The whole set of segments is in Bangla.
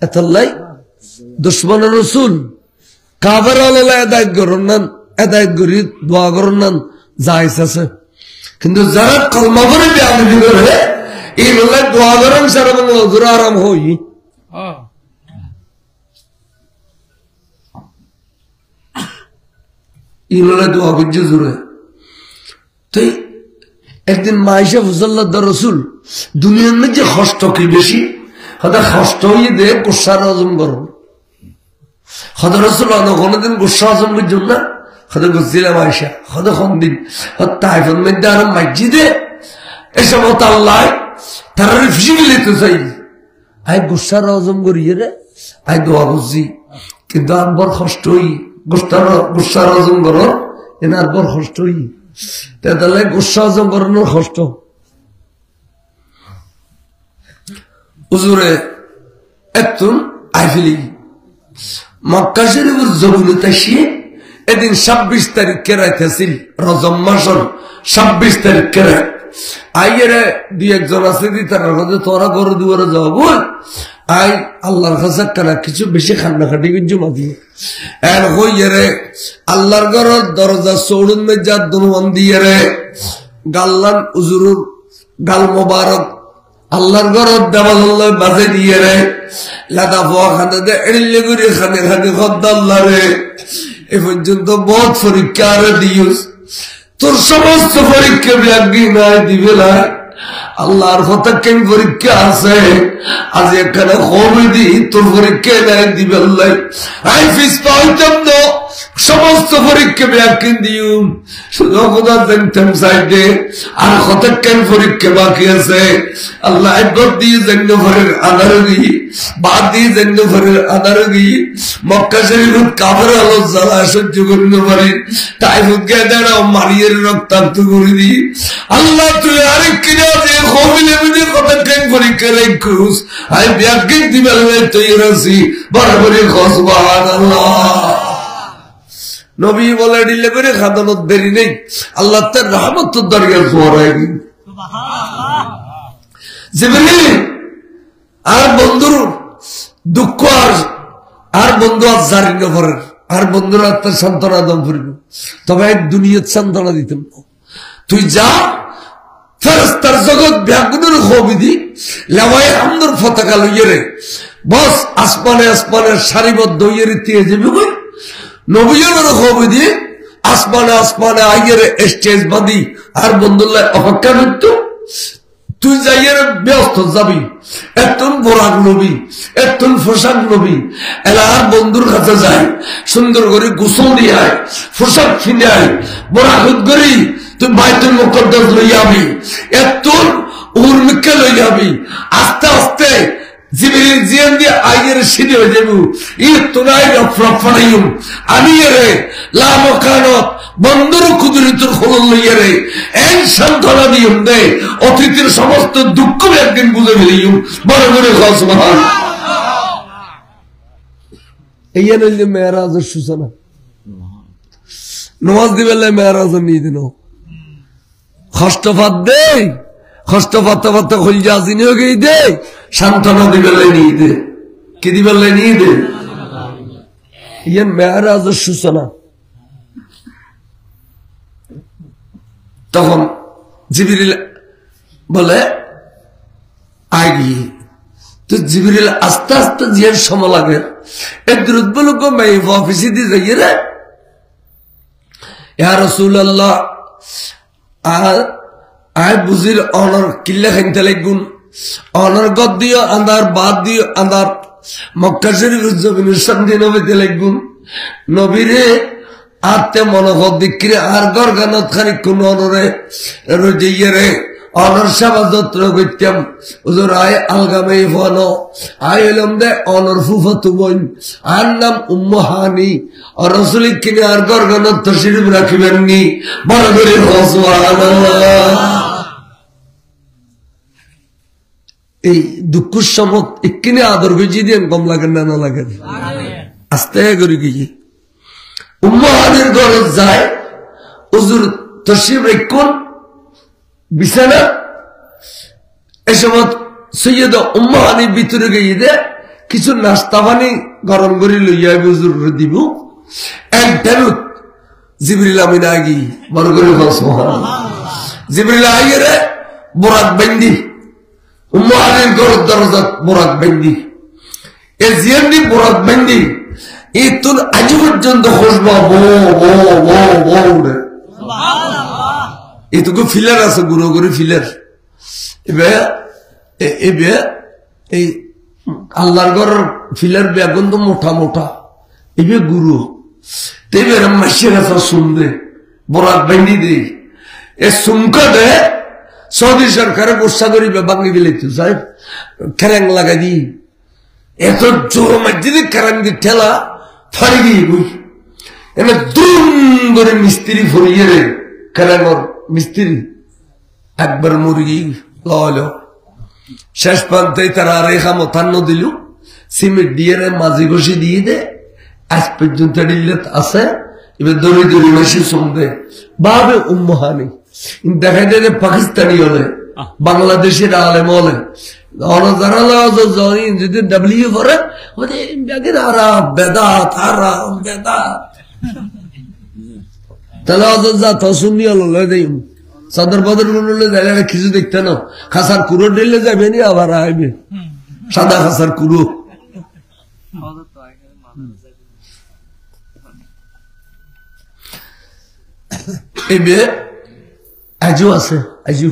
এতলাই দুশ্মন রসুল কাবার আদায়ত করুন না, আদায়ত করি দোয়া করুন না, জায়েজ আছে। কিন্তু যারা কলমা করে বেয়াদবি করে এই লোক দোয়া করেন সারা হুজুর আরাম হই এই লোক দোয়া করছে জোরে। তো একদিন মাইশা ফুজল্লাহ রসুল দুনিয়ার মধ্যে কষ্ট কি বেশি হয়তো কষ্ট হয়ে দে গুসার হজম করো হয়তো রসুল কোনোদিন গুসা হজম করছেন না হয়তো গুছিলাম আয়সা হয়তো কোন দিন তাইফের মধ্যে আর মসজিদে এসব আল্লাহ তারা ফিজিক্যালি তো চাই আই গুসার হজম করিয়ে রে আই দোয়া করছি কিন্তু আর বড় কষ্ট হই গুসার হজম করো এনার বড় কষ্ট হই তাহলে গুসা হজম করানোর কষ্ট হুজুরে একটু আইফিলি মক্কা শরীফের জমিনে তাসিয়ে এদিন 26 তারিখ কেরাইতেছিল রজব মাসের 26 তারিখ কেরাই আইয়েরে দুই একজন আছে দি তার কাছে তোরা গরু দুয়ারে যাওয়া বল আই আল্লাহর কাছে কানা কিছু বেশি খান্নাখাটি কিন্তু মাতি এর হইয়ে আল্লাহর ঘরের দরজা চৌড়ুন মেজার দুনওয়ান দিয়ে রে গাল্লান হুজুরুর গাল মোবারক আল্লাহর ঘরের দেওয়াল বাজে দিয়ে রে লাদা ফোয়া খানে দে এড়িলে করে খানে খানে খদ্দাল্লা রে এ পর্যন্ত বহুত পরীক্ষা আরে দিউস তোর সমস্ত পরীক্ষা ব্যাগি নাই দিবে না আল্লাহর কথা কেন পরীক্ষা আছে আজ এখানে কমে দি তোর পরীক্ষা নাই দিবে আল্লাহ আই ফিস পাইতাম না সমস্ত পরীক্ষা ব্যাগি দিউ শুধু খোদা জানতাম সাইডে আর কথা কেন পরীক্ষা বাকি আছে আল্লাহ একবার দিয়ে জন্য ভরের আধার গিয়ে বাদ দিয়ে জন্য ভরের আধার গিয়ে মক্কা শরীফ কাবার আলো জ্বালা সহ্য করতে পারি তাই ফুটকে দাঁড়াও মারিয়ে রক্তাক্ত করে দিই আল্লাহ তুই আরেক কিনা যে কবিলে বুঝে কথা কেন পরীক্ষা রেখুস আমি ব্যাগিক দিবার তৈরি আছি বরাবরই সুবহানাল্লাহ নবী বলে ডিলে করে খাদানত দেরি নেই আল্লাহ তার রহমত তো দরকার জোয়ারায় জিবরিল আর বন্ধুর দুঃখ আর বন্ধু আর জারি না ভরের আর বন্ধুর আত্মার সান্ত্বনা দাম ফুরিব তবে এক দুনিয়ার সান্ত্বনা দিতাম তুই যা ফেরেশতার জগৎ ব্যাগুনের খবিদি লেওয়ায় আমদুর পতাকা লইয়ে রে বস আসমানে আসমানে সারিবদ্ধ হইয়ে দিয়ে যাবি কই নবীজনের খবর দিয়ে আসমানে আসমানে আইয়ের স্টেজ বাঁধি আর বন্ধুল্লাহ অপেক্ষা করত তুই যাইয়ের ব্যস্ত যাবি একটন বোরাক নবী একটন পোশাক নবী এলা আর বন্ধুর কাছে যায় সুন্দর করে গোসল দিয়ে আয় পোশাক কিনে আয় বোরাক করি তুই বাইতুল মুকদ্দাস লই যাবি একটন উর্মিকে লই যাবি আস্তে আস্তে জিবরিল জিয়ান দিয়ে আইয়ের সিধে হয়ে যাবো ই তোরাই রফরাফানাইম আমি রে লামকানত বন্ধুর কুদরতের খোলন লইয়া রে এই সান্ত্বনা দিউম দে অতীতের সমস্ত দুঃখ একদিন বুঝে ফেলিম বড় করে সুবহান এই হইলে মেরাজের সূচনা নামাজ দিবেলে মেরাজের নিয়ে দিন কষ্ট পাত দে কষ্ট পাতা পাতা খুল যাসিনি হয়ে দে সান্ত্বনা দিবেলে নিয়ে দে কি দিবেলে নিয়ে দে ইয়ান মেরাজের সূচনা তখন জিবরিল বলে আগে তো জিবরিল আস্তে আস্তে যে সময় লাগে এদরুদ বলো গো मैं অফিসে দিয়ে যাই রে ইয়া রাসূলুল্লাহ আয় বুঝির অনর কিল্লা খাইতে লাগুন অনর গদ দিও আন্দার বাদ দিও আন্দার মক্কা শরীফের জমিনের সামনে নবীতে লাগুন নবীরে আতে মনোভব দিক্রে আর গরগানত খানিক্ষণ অনরে রোজিয়ে রে অনর সেবা যত্ন করতাম হুজুর আয় আলগামে ফলো আয় এলাম দে অনর ফুফাতু বোন আর নাম উম্মু হানি আর রাসূল কিনে আর গরগানত তশরিফ রাখিবেন নি বড় করে সুবহানাল্লাহ এই দুঃখের সমত এক্ষিনে আদর গেছি দিয়ে কম লাগে না না লাগে আস্তে করে গিয়ে উম্মাহানের ঘরে যায় হুজুর তশরিফ রেখুন বিছানা এ সময় সৈয়দা উম্মাহানির ভিতরে গিয়ে দে কিছু নাস্তা পানি গরম করে লইয়া হুজুর দিব একদম জিবরিল আমিন আগি বড় করে সুবহানাল্লাহ জিবরিল আইয়ে রে বরাত বন্দি উম্মাহানির ঘরের দরজা বরাত বন্দি এ জিয়ানি বরাত বন্দি এই তুন আজ পর্যন্ত খুশবা বো বো বো বো সুবহানাল্লাহ এটুকু ফিলার আছে গুরু গুরু ফিলার এবে এই আল্লাহর ঘরের ফিলার বেগুন তো মোটা মোটা এবে গুরু তেবে মাসের কাছে শুনবে বরাত বান্ধি দেই এ সুমকা দে সৌদি সরকারে গোসা করিবে বাঙি গেলে তো সাহেব খেরেং লাগাই দি এত জোর মসজিদে খেরাং দি ঠেলা ফাড়ি দিয়ে বই এনে দুম করে মিস্ত্রি ফরিয়ে রে খেরাঙর মিস্ত্রি একবার মুরগি লল শেষ প্রান্তে তারা রেখা মথান্ন দিল সিমেন্ট দিয়ে রে মাঝি ঘষি দিয়ে দে আজ পর্যন্ত ডিল্লেত আছে এবার দড়ি দড়ি মেশি শুনবে ভাবে উম্মাহানি দেখাই দেয় পাকিস্তানি হলে বাংলাদেশের আলেম হলে যদি ডাব্লিউ করে বেদাত আরাম বেদাত তাহলে যা তো শুনি হলো দেই সদর বদর গুলো কিছু দেখতে না খাসার কুড়ো ডেলে যাবে নি আবার আইবে সাদা খাসার কুড়ো এবে আজও আছে আজও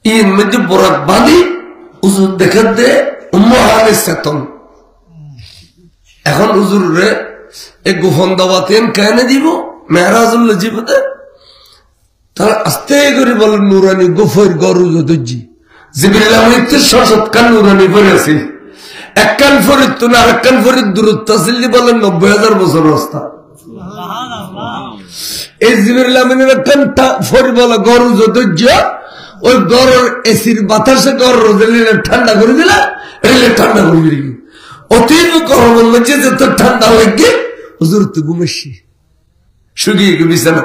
এর মধ্যে বরাত বাঁধি হুজুর দেখা দে উম্মাহানের চেতন এখন হুজুর রে এক গোপন দাওয়াতেন কেন দিব মেহরাজুল্লাহ জীবতে তারা আস্তে করে বলেন নুরানি গোফর গরু যদুজি জিবরিল আমিনের সশৎকার নুরানি পরে আছে এক কান ফরিদ তো না আরেক কান ফরিদ দূরত্ব আছিল বলেন 90,000 বছর রাস্তা এই জিবরিল আমিনের একটা ফরি বলে গরু যদুজি ওই গরুর এসির বাতাসে গরুর ঠান্ডা করে দিলা এলে ঠান্ডা করে দিল অতীব গরমের মধ্যে যত ঠান্ডা লাগে হুজুর তো ঘুমেছি শুকিয়ে গিয়ে বিছানা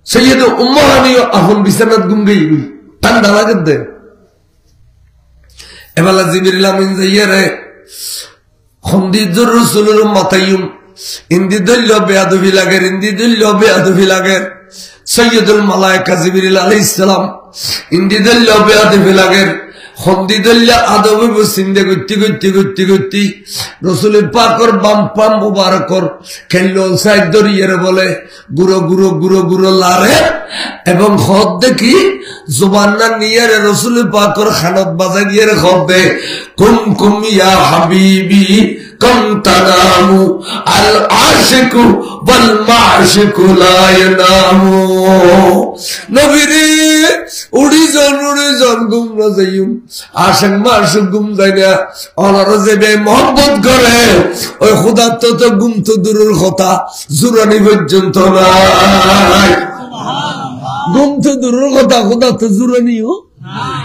সৈয়দ উম্মাহানিও এখন বিছানাত ঘুম গই ঠান্ডা লাগে দে এবেলা জিবরিল আমিন যাইয়া রে খন্দিজুর রাসূলের মাথায়ুম ইন্দি দল্য বেয়াদবি লাগে ইন্দি দল্য বেয়াদবি লাগে সৈয়দুল মালায়েকা জিবরিল আলাইহিস সালাম ইন্দি দল্য বেয়াদবি লাগে খন্দিদুল্লাহ আদবে বসিন্দে গতি গতি গতি গতি রসুলের পাকর বাম পাম মুবারকর খেললো সাইড দরিয়ে বলে গুরো গুরো গুরো গুরো লারে এবং খদ দেখি জুবান্না নিয়ে রসুলের পাকর খানত বাজাই দিয়ে খদ দে কুম কুম ইয়া হাবিবি কম তানামু আল আশিকু ওয়াল মাশিকু লা ইয়ানামু নবীরে উড়ি জন গুম না যাইম আশিক মাশিক গুম যায় না ওনারা যে বে মোহব্বত করে ওই খোদা তো গুম তো দূরের কথা জুরানি পর্যন্ত নাই সুবহানাল্লাহ গুম তো দূরের কথা খোদা তো জুরানিও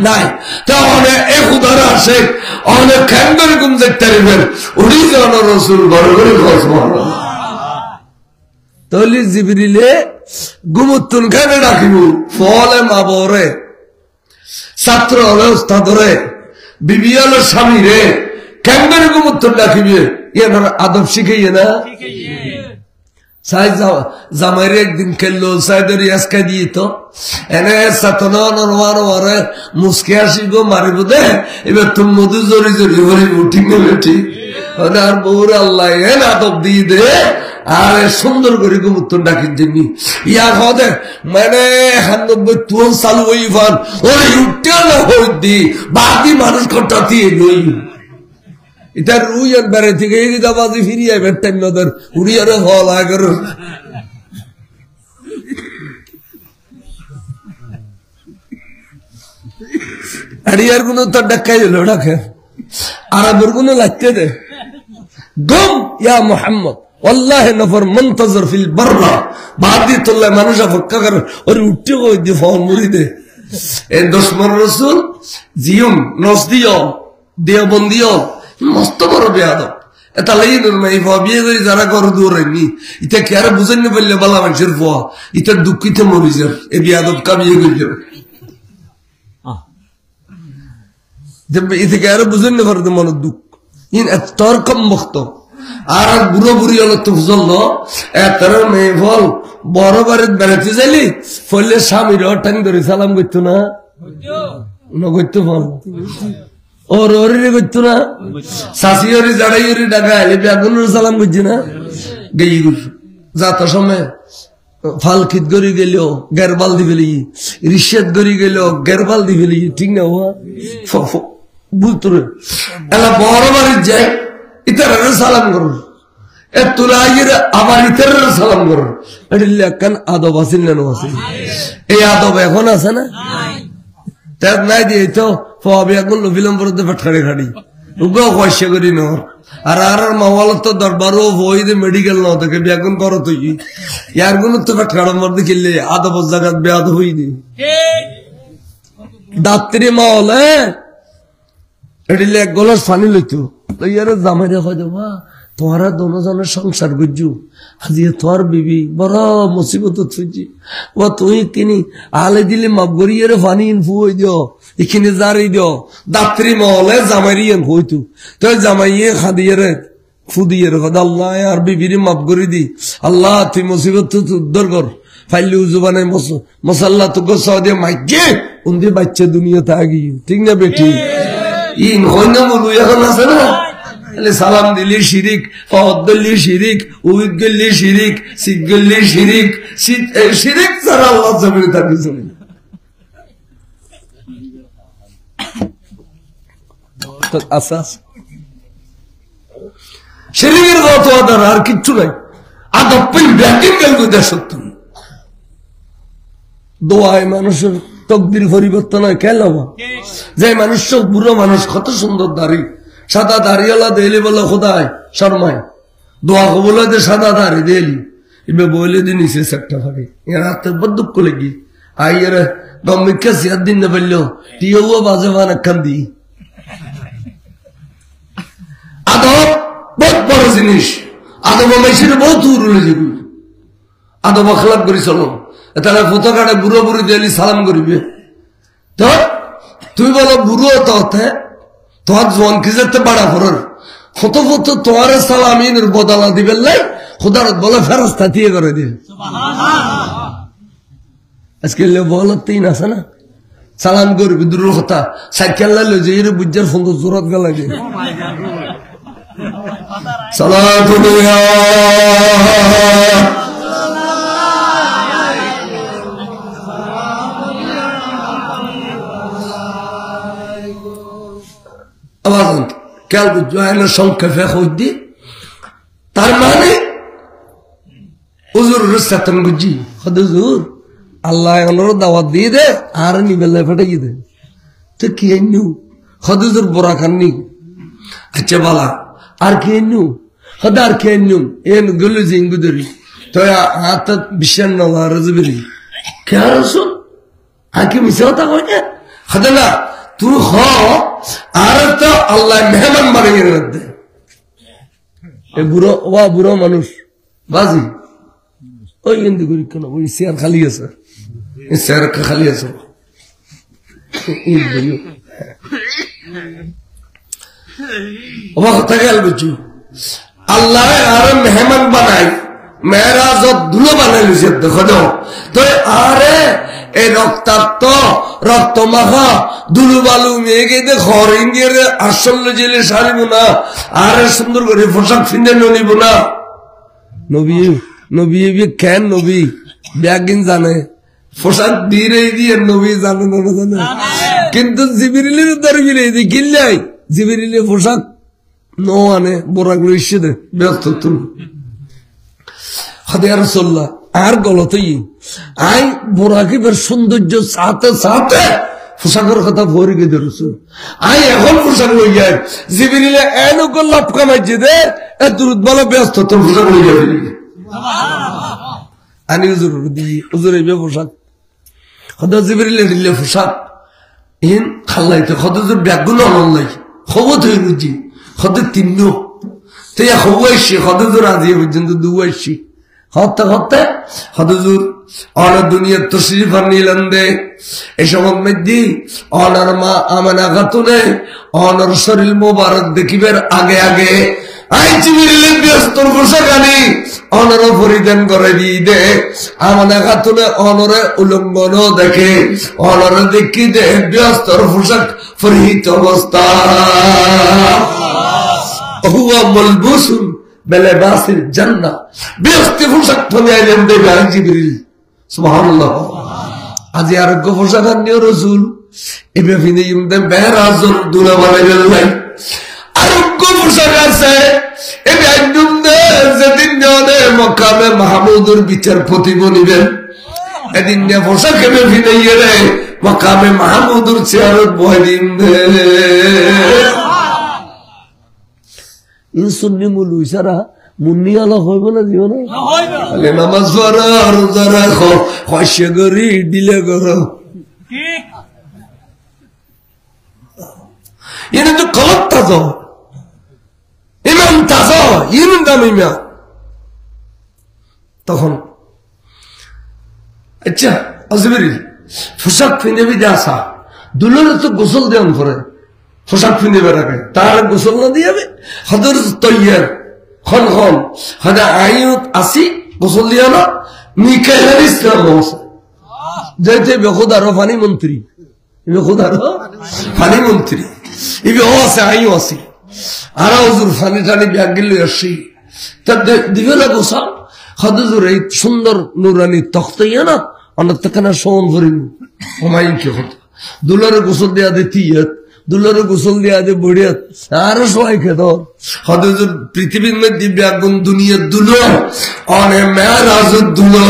নাই তাহলে এ খুদার আসে অনেক কেন্দ্র গুম দেখতে পারবেন উড়ি জন রসুল বড় করে সুবহানাল্লাহ তাহলে জিবরিলে গুমুত্তুন কেন রাখিব ফলে মাবরে ছাত্র হলে উস্তাদ রে বিবি হলো স্বামী রে কেন্দ্র গুমুত্তুন রাখিবে এনার আদব শিখাইয়ে না জামাইরে একদিন খেললো সাইদের ইয়াসকা দিয়ে তো এনে সাতন নরমারে মুসকে আসিব মারিব দে এবার তুমি মধু জড়ি জড়ি ভরিব ঠিক নেবে ঠিক আর বউর আল্লাহ এন আদব দিয়ে দে আর সুন্দর করে গুমুত্তর ডাকি দিবি ইয়া হদে মানে 90 তুন চালু হইবান ওই উঠতে না হই দি বাকি মানুষ কটাতি লই এটা রুই আর বেড়ে থেকে এই দাবাজি ফিরিয়ে বেটাইম নদর উড়িয়ারে হল আগর আড়িয়ার কোন তো ডাকাই দিল ডাকে আরবের কোন লাগতে দে গম ইয়া মুহাম্মদ والله نفر منتظر في البرة بعد طلع মানুষ অপেক্ষা করে ওর উঠতে কই দি ফোন মুড়ি দে এই দুশমন রসুল জিয়ুম নসদিও দেওবন্দিও মস্ত বড় বেয়াদব এটা লাগি নাই বিয়ে করে যারা ঘর দৌড়ায়নি ইটা কি আর বুঝেন না বললে বালা মানুষের ফোয়া ইটা দুঃখিত মরিজের এ বেয়াদব কামিয়ে গেল এ থেকে আরো বুঝেন না পারতো মনের দুঃখ ইন তোর কম বক্ত আর বুড়ো বুড়ি হলো তো বুঝলো এত মেয়ে ফল বড় বাড়ির বেড়াতে যাইলি ফলে স্বামীর টান ধরে সালাম করতো না করতো ফল ওর ওরে করতো না শাশি ওরে জাড়াই ওরে ডাকা এলে বেগুন সালাম করছি না গেই যাত সময় ফালকিত গড়ি গেল গেরবাল দি ফেলি রিশেদ গড়ি গেল গেরবাল দি ফেলি ঠিক না বুঝতো রে এলা বড় বাড়ির যায় ইতারে সালাম করো এ তোরা আবার ইতারে সালাম করো এটা লেখান আদব আসিল না আসিল এই আদব এখন আছে না তার নাই দিয়ে তো এখন বিলম্বর ফটকারে খাড়ি উগাও পয়সা করি নর আর আর মাওয়ালত তো দরবারও বই দে মেডিকেল ন থাকে বেগুন করো তুই ইয়ার গুলো তো ফটকাড়ার মধ্যে খেললে আদব জায়গা বেয়াদ হই দি ডাক্তারি মাওয়াল এটিলে এক গলার পানি লইতো ইয়ার জামাইরে হয় দেবা তোরা দোনোজনের সংসার গুজু আজি তোর বিবি বড় মুসিবত থুইছি ও তুই কিনি আলে দিলে মাপ গড়িয়ে পানি ফুই দিও এখানে জারি দিও দাত্রী মহলে জামাইরিয়েন হইতু তো জামাইয়ে খাদিয়ে রে ফুদিয়ে রে আল্লাহ আর বিবির মাপ গড়ি দি আল্লাহ তুই মুসিবত উদ্ধার কর ফাইলি জুবানে মশাল্লা তো গোসা দিয়ে মাইকে উন্দি বাচ্চা দুনিয়াতে আগি ঠিক না বেটি ইন হইনা বলু এখন আছে না সালাম দিলি শিরিক ফদ দিলি শিরিক উইদ গেলি শিরিক শীত গেলি শিরিক শিরিক ছাড়া আল্লাহ জমিনে তার কিছু নেই শিরিকের কত আদার আর কিচ্ছু নাই আদব পেন ব্যাটিং গেল দেশ সত্য দোয়ায় মানুষের তকদির পরিবর্তন হয় কেন যে মানুষ বুড়ো মানুষ কত সুন্দর দাড়ি সাদা দাড়িওয়ালা দেলি বলে খোদায় শর্মায় দোয়া কবলে দে সাদা দাড়ি দেলি এবার বলে দিন নিচে একটা ভাবে এর হাতে বড় দুঃখ লেগে আই এর দমিকা সিয়াদ দিন না বললো টিও বাজে মানে কান্দি আদব বহুত বড় জিনিস আদব মেশিনে বহুত উড়লে যাবি আদব আখলাক করি চলো তাহলে ফটো কাটে বুড়ো বুড়ি দেলি সালাম করিবে তো তুই বলো বুড়ো তো তোমার জোয়ান কি যেতে বাড়া ফরার ফটো ফটো তোমার সালামিনের বদলা দিবেন নাই খুদার বলে ফেরস্তা দিয়ে করে দিবে আজকে বলত তিন আছে না সালাম করবি দূর কথা সাইকেল লাইলে যে এর বুঝার ফোন জোরত গেল লাগে সালাতু সংক্ষেপে হইদি তার মানে বুঝি হুজুর আল্লাহ দাওয়াত দিয়ে দে আর নিবেলা ফেটাই দে তো কি নিউ হদুজুর বড়া খাননি আচ্ছা বালা আর কি নিউ হদ আর কে নিউ এন গলু জিঙ্গুদরি তো হাত বিশান না রাজবরি কে রসুল আকে মিশাতা কই না হদ না তুই হ আর তো আল্লাহ মেহমান বানিয়ে দে বুড়ো ওয়া বুড়ো মানুষ বাজি ওই কিন্তু করি কেন ওই চেয়ার খালি আছে চেয়ার খালি আছে কথা গেল বুঝু আল্লাহ আর মেহমান বানাই মেয়েরাজ ধুলো বানাই লিছে দেখো তো আরে এই রক্তাক্ত রক্ত মাখা দুলু বালু মেয়েকে ঘর ইন্ডিয়ার আসল জেলে সারিব না আর সুন্দর করে পোশাক ফিন্দে নিব না নবী নবী কেন নবী ব্যাগিন জানে পোশাক দিয়ে দিয়ে নবী জানে না জানে কিন্তু জিবিরিলের দরবিরে গিল্লাই জিবিরিলে পোশাক নো আনে বোরাগুলো ইসে দে ব্যস্ত তুমি হাদিয়া রাসূলুল্লাহ আর গলতই আই বোরাকিবের সৌন্দর্য সাথে সাথে পোশাকের কথা ভরে গেছে রসুল আই এখন পোশাক লই যায় জিবিরিলে এনুক লাভ কামাইছে দে এ দুরুদ বলে ব্যস্ত তোর পোশাক লই যাবে আনি হুজুর দি হুজুর এই পোশাক খদা জিবরিলে দিলে পোশাক ইন খাল্লাইতে খদজুর ব্যাগুন অনলাই খবর হয়ে বুঝি খদে তিন্ন তুই খবুয়াইছি খদজুর আজি পর্যন্ত দুয়াইছি হত্যা হত্যা খদজুর অনার দুনিয়ার তশরিফ আনিলেন দে এই সময় মধ্যে অনার মা আমানা খাতুনে অনার শরীর মোবারক দেখিবার আগে আগে অনর পরিধান করে দিয়ে দে আমানা খাতুনে অনরে উলঙ্গন দেখে অনর দেখি দে ব্যস্তর পোশাক পরিহিত অবস্থা হুয়া মালবুসুন বিলিবাসিল জান্নাহ ব্যস্ত পোশাক পরিয়ে দে জিবরিল সুবহানাল্লাহ আজি আরোগ্য পোশাক আনিও রাসূল এবে ফিনে ইমদে বেরাজুল দুলা বানাইলেন আরোগ্য পোশাক আছে এবে আইনুমদে যেদিন জনে মকামে মাহমুদুর বিচারপতি বনিবেন এদিন নে পোশাক এবে ফিনে ইরে মকামে মাহমুদুর চেয়ারত বহিদিন দে ইনসুন্নি মুলু ইশারা মুন্নি আলো হইব না জীবনে হইবে নামাজ পড়া রোজা রাখো খয়সে গরি দিলে করো ঠিক এনে তো কলব তাজো ইমাম তাজো ইমাম দামিমা তখন আচ্ছা আজবেরি পোশাক ফিনে বিদে আসা দুলরে তো গোসল দেন করে পোশাক ফিনে বেড়াকে তার গোসল না দিয়ে হদর তৈয়ার খন খন হদা আইয়ুত আসি গোসল দিয়া না মিকাইল ইসলাম আছে যেতে বেখুদারো ফানি মন্ত্রী বেখুদারো ফানি মন্ত্রী ইবে ও আছে আইয়ু আসি আর হুজুর ফানি টানি ব্যাগ গিলে আসি তা দিবে না গোসল হদজুর এই সুন্দর নুরানি তখতাইয়া না অনেক কেন সমান করিন হুমায়ুন কে হতো দুলারে গোসল দেয়া দে তিয়াত দুলারে গোসল দেয়া দে বড়িয়াত আরো সবাই খেত হদজুর পৃথিবীর মধ্যে ব্যাগুন দুনিয়ার দুলো অনে মেরাজুর দুলো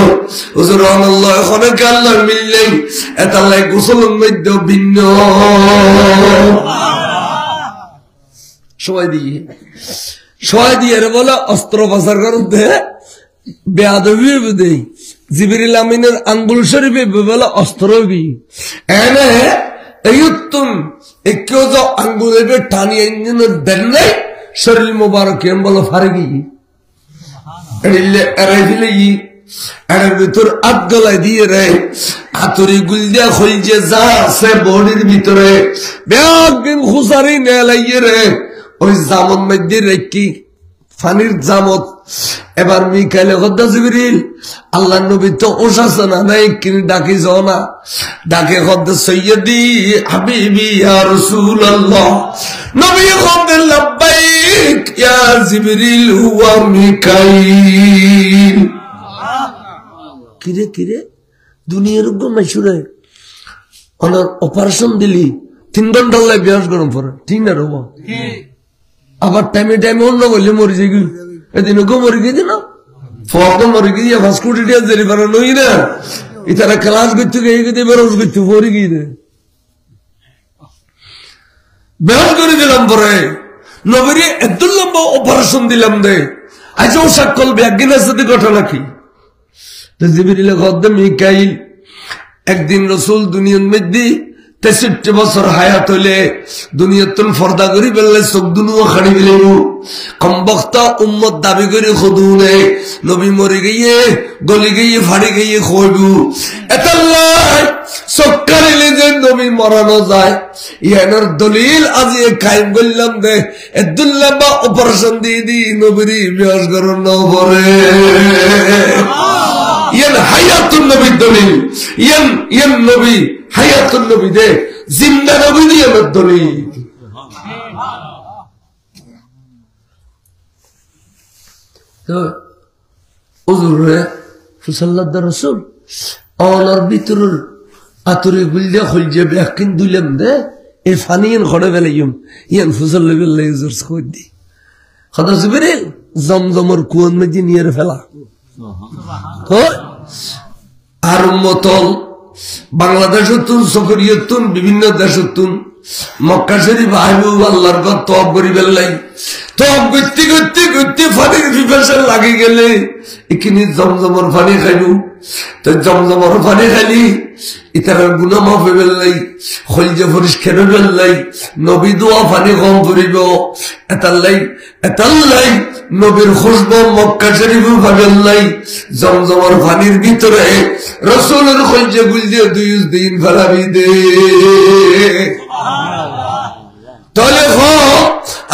হুজুর আল্লাহ এখানে আল্লাহ মিললেই এতাল্লাই গোসলের মধ্যে ভিন্ন সবাই দিয়ে রে বলে অস্ত্র পাচার করার দে বেয়াদবি দেই জিবরিল আমিনের আঙ্গুল শরীফে বলে অস্ত্র বি এনে এই উত্তম কেউ যে আঙ্গুলে টানি ইঞ্জিনের দেন নাই শরীর মোবারক এম বলো ফারে গিয়ে এড়াই দিলে এর ভিতর আত গলায় দিয়ে রে হাতুরি গুল দিয়া খুলছে যা আছে বডির ভিতরে ব্যাগিন খুসারি নেলাইয়ে রে ওই জামন মধ্যে রেখি ফানির জামত এবার মিকাইলে হদ্দা জিবরিল আল্লাহ নবী তো ওসাছে না নাই কিনি ডাকি যাও না ডাকে হদ্দা সৈয়দি হাবিবি ইয়া রাসূলুল্লাহ নবী হদ্দা লাব্বাইক ইয়া জিবরিল হুয়া মিকাইল কিরে দুনিয়ার উপর মাইশুরে ওনার অপারেশন দিলি 3 ঘন্টা লাই বিয়াস গরম পড়ে ঠিক না রব আবার টাইমে অন্য বললে মরে যাই এদিন গো মরে গিয়ে দিন ফটো মরে গিয়ে ভাস্কুটি জেরি পারে নই না ইতারা ক্লাস করতে গিয়ে গিয়ে বেরোজ করতে পরে গিয়ে দে বেরোজ করে দিলাম পরে নবীরে এত লম্বা অপারেশন দিলাম দে আজ ও সাকল ব্যাগিনের সাথে ঘটনা কি তো জিবরিল গদ্দে মিকাইল একদিন রাসূল দুনিয়ার মধ্যে 63 বছর হায়াত হইলে দুনিয়াতুন ফর্দা করি বেললে চোখ দুনুয়া খাড়ি বিলেন কমবক্তা উম্মত দাবি করে খুদুনে নবী মরে গিয়ে গলি গিয়ে ফাড়ি গিয়ে খইবু এতাল্লাহ সক্কারিলে যে নবী মরানো যায় ইয়ানোর দলিল আজি কায়েম করলাম দে আব্দুল্লাহ বা অপারেশন দি নবীর বিয়াস করন নবরে ইয়ান হায়াতুন নবী দলিল ইয়ান নবী হায়াতুন নবী দে জিন্দা নবী দিয়ে দলিল তো হুজুরে সাল্লাল্লাহু আলাইহি রাসূল অনার ভিতর আতরে গুলদে খুলজে ব্যাকিন দুইলাম দে এই ফানিন খড়ে বেলাইম ইয়ান ফুজল বিল্লাহ হুজুর খুদি খদা জিবরিল জমজমর কুয়ন মধ্যে নিয়ে ফেলা আর মতল বাংলাদেশতুন সফরিয়তুন বিভিন্ন দেশতুন মক্কা শরীফ আইবু আল্লাহর ঘর তওয়াব করি বেলাই তওয়াব করতে ফানির পিপাসা লাগি গেলে এখানে জমজমর পানি খাইবু তো জমজমার পানি খালি ইতার গুণা মাফ হইবেন নাই, খলজে পরিষ্কার হইবেন নাই, নবী দোয়া পানি কম করিব। এতাল্লাই নবীর খুশবু মক্কা শরীফে পাবেন নাই। জমজমার পানির ভিতরে রাসূলের খলজে গুল দিয়ে 2 দিন ফেলাবি দে। তাহলে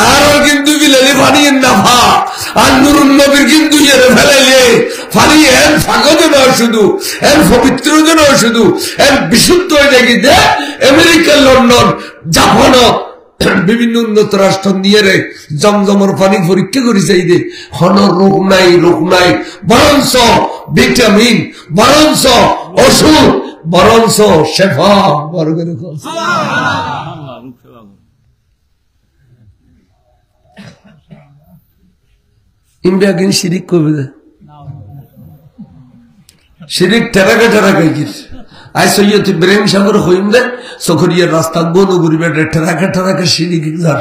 আর কিন্তু বিলালি পানি নাফা আর নুরুন নবীর কিন্তু ফেলাইলে পানি এর ফাঁকতে নয় শুধু, এর পবিত্র নয় শুধু, এর বিশুদ্ধ হয়ে দেখি যে আমেরিকা, লন্ডন, জাপান বিভিন্ন উন্নত রাষ্ট্র নিয়ে রে জমজমর পানি পরীক্ষা করে চাই দে হন রোগ নাই, বরঞ্চ ভিটামিন, বরঞ্চ ওষুধ, বরঞ্চ শেফা বর্গের। ইন্ডিয়া কিন শিরিক করবে দে, শিরিক টেরাকা গির আই সৈয়দ ইব্রাহিম সাগর হইম দে সখরিয়ার রাস্তা বন করিবে টেরাকা শিরিক যার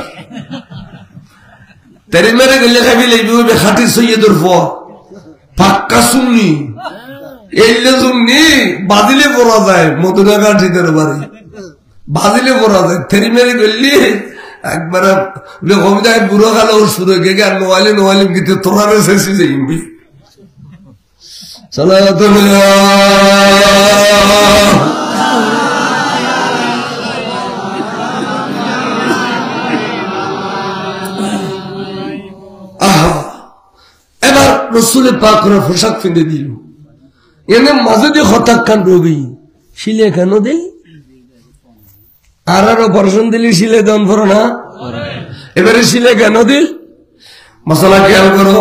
তেরে মেরে গেলে খাবি লাগবে খাটি সৈয়দর পাক্কা শুননি এইলে শুননি বাদিলে পড়া যায় মধুরা কাঠিদের বাড়ি বাদিলে পড়া যায় তেরি মেরে গেলি একবার কবিতায় বুড়ো খালো শুরু গে আর নোয়ালি গীতে তোরা শেষে যাইবি চলো তুমি এবার রসুলের পাকরা পোশাক ফিরে দিল এনে মাঝে দিয়ে হঠাৎ কান রবি শিলে কেন দিই আর অপারেশন দিলি শিলে দন করো না, এবারে শিলে কেন দিল মশলা খেয়াল করো।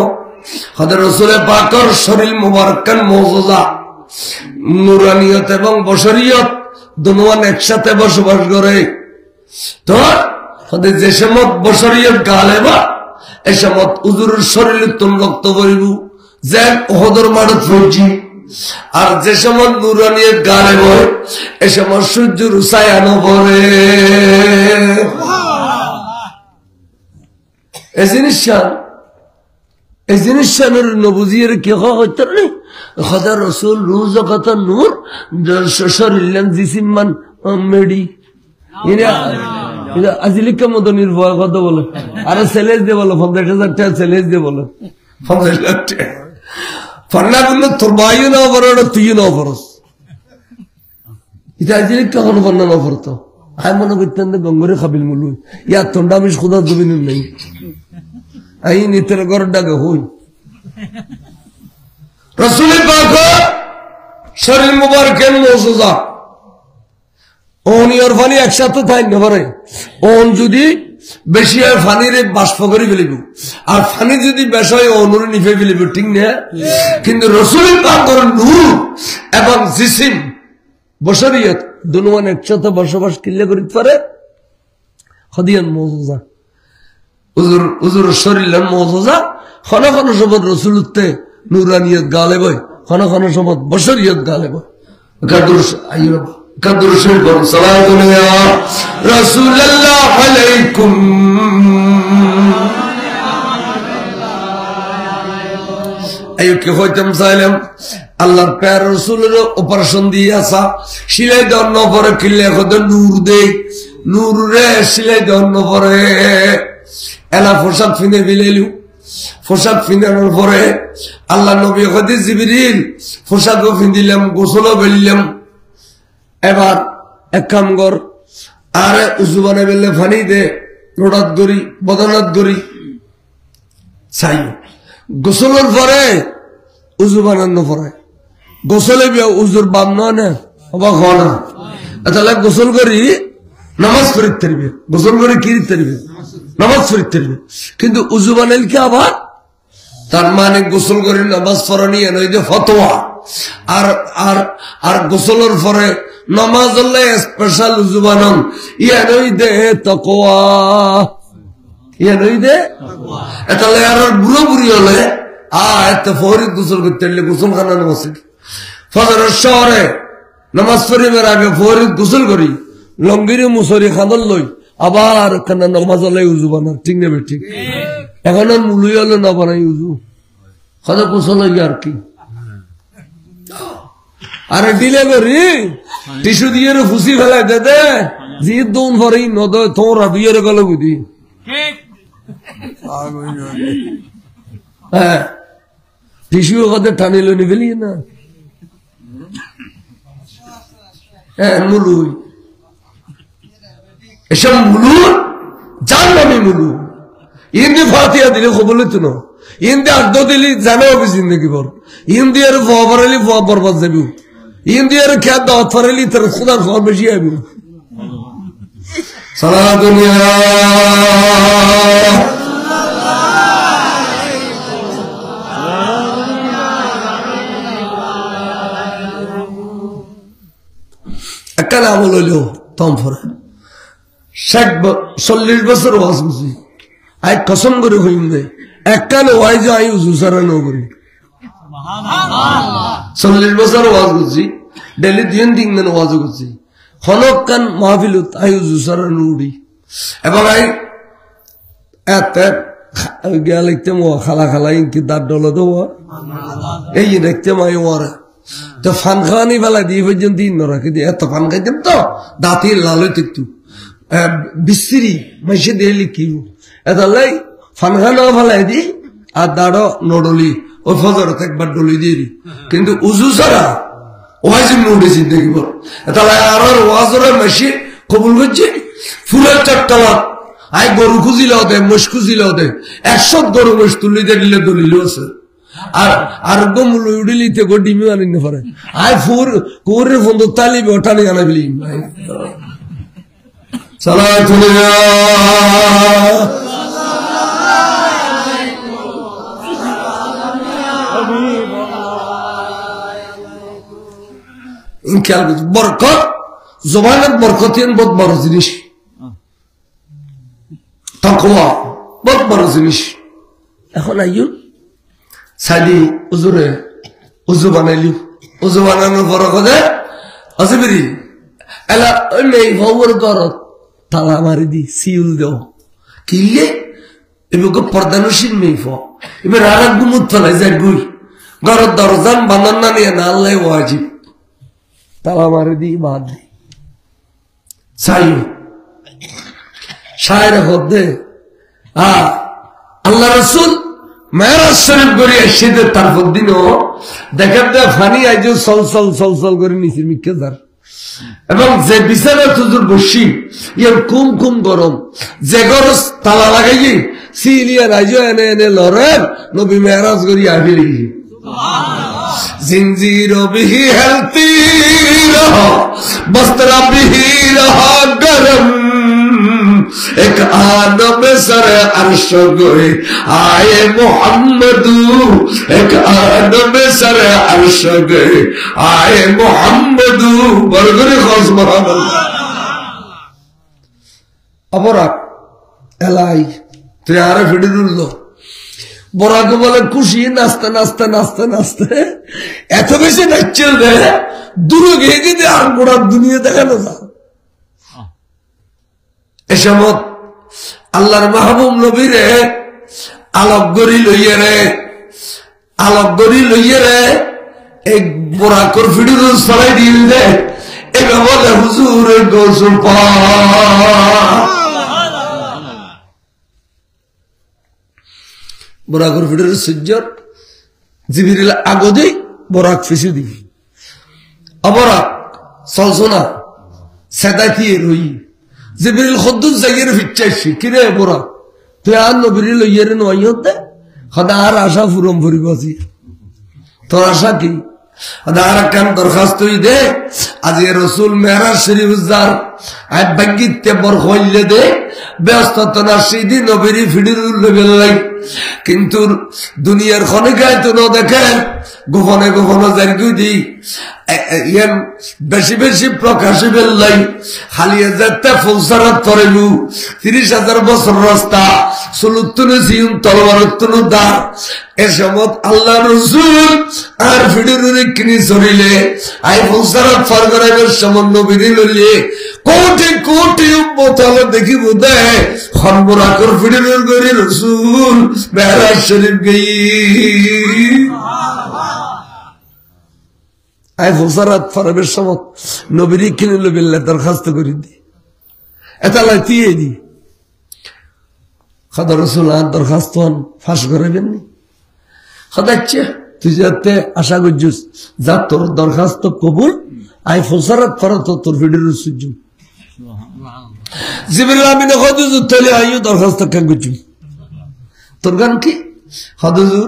হযরত রাসূলের পাকের শরীর মুবারকান মুজিজা নূরানিয়ত এবং বশরিয়ত দুনোয়ান একসাথে বসবাস করে। তো হযরত যে সমত বশরিয়ত গালেবা এ সমত হুজুরের শরীরে তুন রক্ত বইব যে ওহদর মারত ফৌজি, আর যে সময় নূরানিয়ত গালেব এ সময় সূর্যের ছায়া পড়ে। এই জিনিসের নবুজির কে হইতে খোদা রসুল রুজ কথা নূর শরীর জিসিমান মেডি আজিলিকা মদনির ভয় কত বলো আর সেলেজ দিয়ে বলো 50,000 টাকা সেলেজ দিয়ে বলো 50,000 টাকা ফন্না বললো তোর ভাইও নাও পড়ো তুইও নাও পড়স এটা আজিলিকা কখনো ফন্না নাও পড়তো আয় মনে করতেন গঙ্গরে খাবিল মুলু ইয়া তন্ডামিস খুদা জমিন নেই আই নিতের ঘর ডাকে হই রাসূলের পাক শরীর মুবারকের মুজিজা ওনিয়র পানি একসাথে থাকতে পারে। ওন যদি বেশি হয় পানিরে বাষ্প করে ফেলিব, আর পানি যদি বেশ হয় অনুরে নিফে ফেলিব, ঠিক না? কিন্তু রাসূলের পাকের নূর এবং জিসিম বশরিয়ত দুনোয়ান একসাথে বসবাস কিল্লে করিতে পারে। খদিয়ান মুজিজা হুজুর শরীরের মুজিজা খন সময় রাসূলতে নূরানিয়ত গালে বই, খন সময় বশরিয়ত গালে বই। قدر شكر صلاة يا رسول الله عليكم আইকে হইতাম চাইলাম আল্লাহর প্যার রসুলের অপারেশন দিয়ে আসা সিলাই দেওয়ার পরে কিনলে এখন নূর দেই নূর রে সিলাই দেওয়ার পরে এলা পোশাক ফিনে ফেলেলু পোশাক ফিনানোর পরে আল্লাহ নবী হতে জিবরিল পোশাকও ফিন্দিলাম গোসলও বেলিলাম এবার এক কাম কর আরে উজু বানাই বেললে ফানি দে রোডাত গড়ি বদনাত গড়ি চাই গোসলের পরে উজু বানানো পরে গোসলে উজুর বাম না অবাক হ না তাহলে গোসল করি নামাজ পড়িতে পারবে গোসল করে কি দিতে পারবে নামাজ পড়িতে পারবে কিন্তু উজু বানাইল কি আবার তার মানে গোসল করে নামাজ পড়া নিয়ে নয় যে ফতোয়া আর আর আর গোসলের পরে নামাজ স্পেশাল উজু বানান ইয়া নই দে তাকওয়া ইয়া নই দে তাহলে আর বুড়ো বুড়ি হলে এত ফৌরি গোসল করতে গোসল খানা মসজিদ ফজরের শহরে নামাজ পড়িবার আগে ফৌরি গোসল করি লঙ্গিরি মুসরি খাদল লই আবার কানা নামাজ উজু বানা ঠিক নেবে ঠিক এখন আর মুলুই হলে না বানাই উজু খাদা গোসল আর কি আরে ডিলে করি টিস্যু দিয়ে ফুসি ফেলাই দে দে জি দোন ভরি নদ তোরা বিয়ের গেল বুঝি হ্যাঁ টিস্যু কথা টানিল নি ফেলি না হ্যাঁ মুলুই এসব মুলু জান নামে মুলু ইন্দি ফাতিয়া দিলে খবর তো না ইন্দি আর্ধ দিলি জানো জিন্দগি ভর ইন্দি আর ফরালি বরবাদ যাবি ইন্দি আর খেয়াল দাওয়াত ফরালি তোর খুদার ফল বেশি আবি সারা দুনিয়া একটা আমল হইল তম ফরে 40 বছর ওয়াজ করছি আই কসম করে হইম দে একটা ওয়াই যে আই উজুসারা ন করি 40 বছর ওয়াজ করছি ডেলি 3 দিন ওয়াজ করছি হনক কান মাহফিলত আই উজুসারা নুড়ি এবং আই এত গিয়া লিখতে খালা খালা ইনকি দাঁত ডলো দেওয়া এই দেখতে মাই ওয়ারা তো ফান খাওয়ানি ফেলা দিয়ে পর্যন্ত দিন রাখি দিয়ে এত ফান খাইতাম তো দাঁতি লালই একটু বিশ্রী মাইসে দিয়ে লিখিব এত লাই ফান খাওয়া ফেলাই দি আর দাঁড়ো নডলি ওই ফজর একবার ডলি দিয়ে দি কিন্তু উজু ছাড়া ওয়াজ উঠেছি দেখিব এটা আর ওয়াজের মাসি কবুল করছে ফুলের চারতলা আই গরু খুঁজিলেও দে মোষ খুঁজিলেও দে 100 গরু মোষ তুলি দিলে দলিল আছে আর গমুল উড়িলিতে গো ডিমি আনিতে পারে আই ফুর কোরে ফোন তালিবে ওঠানি আনাবলি সালাতু আলাইহি বরকত জবানের বরকতিন বহুত বড় জিনিস তাকওয়া বহুত বড় জিনিস এখন আইয়ুন সাদি উজুরে উজু বানাইলি উজু বানানোর পর কথা আসিবি এলা নেই ভবর কর তালা মারি দি সিউল দাও কিলে এবার পর্দানসীন নেই ফ এবার আর এক গুমুত ফেলাই যায় গুই ঘরের দরজান বানান না নিয়ে না আল্লাহ ওয়াজিব তালা মারি দি বাদ দি সাইও শায়ের হদ্দে আল্লাহ রসুল মেরাজ শরীফ করে এসে তারপর দিনও দেখেন যে ফানি আইজ সলসল করে নিচে মিকে যার এবং যে বিছানা তুজুর বসি ইয়ার কুম গরম যে গরজ তালা লাগাই সিলিয়ার আইজ এনে এনে লড়েন নবী মেরাজ করি আবিলি জিনজির বিহি হেলতি রহ বস্ত্রা বিহি রহ গরম एक आदम सर अर्श गोए आए मोहम्मदू एक आदम सर अर्श गोए आए मोहम्मदू बरगरे खास सुबहानाल्लाह अबराक एलाई तैयार फिडिरुल्लो বরাকে বলে খুশি নাচতে নাচতে নাচতে নাচতে এত বেশি নাচছিল রে দূরে গিয়ে গিয়ে আর গোড়া দুনিয়া দেখানো যায় এসমত আল্লাহর মাহবুব নবীরে আলোক গরি লইয়ে রে এক বোরাকর ফিডুর সরাই দিল দে এবার বলে হুজুর গোসল পা বোরাকর ফিডুর সূর্যর জিবিরিল আগদে বোরাক ফিসি দি অবরাক সলসোনা সেদাইতি রই জিবরিল খুদ্দুস জাগির ফিচ্চাইছি কিরে বড় তুই আর নবীর লইয়ের নয়তে খোদা আর আশা ফুরম ফুরিবাছি তোর আশা কি খোদা আর কাম দরখাস্ত দে আজ রাসূল মেরাজ শরীফ যার আই বাগিতে বর হইলে দে ব্যস্ততা না সেদিন নবীর ফিডিরুল লইলাই কিন্তু দুনিয়ার খনিকায় তো দেখে গোপনে গোপনে জারগু দি ইয়ান বেশি বেশি প্রকাশে বেলাই হালিয়া যাতে ফুলসারাত করেলু 30,000 বছর রাস্তা সুলুতুনে জিউন তলবারতুনে দা এ সমত আল্লাহ রাসূল আর ফিডিরুল কিনি সরিলে আই ফুলসারাত পার করাইবার সমন নবীর লইলে কোটি কোটি উম্মত হলো দেখিব দে খনবরাকর ফিডিরুল গরি রাসূল মেরাজ শরীফ গই আই ফসারাত ফরাবের সময় নবীরি কিনে লবিল্লা দরখাস্ত করে দি এটা লাইতিয়ে দি খাদা রসুল আর দরখাস্ত ফাঁস করাবেন নি খাদাচ্ছে তুই যাতে আশা করছিস যা তোর দরখাস্ত কবুল আই ফসারাত ফরা তো তোর ভিডিওর সুযোগ জিবরিল আমিন হজুর তলে আইও দরখাস্ত কেন করছি তোর গান কি হজুর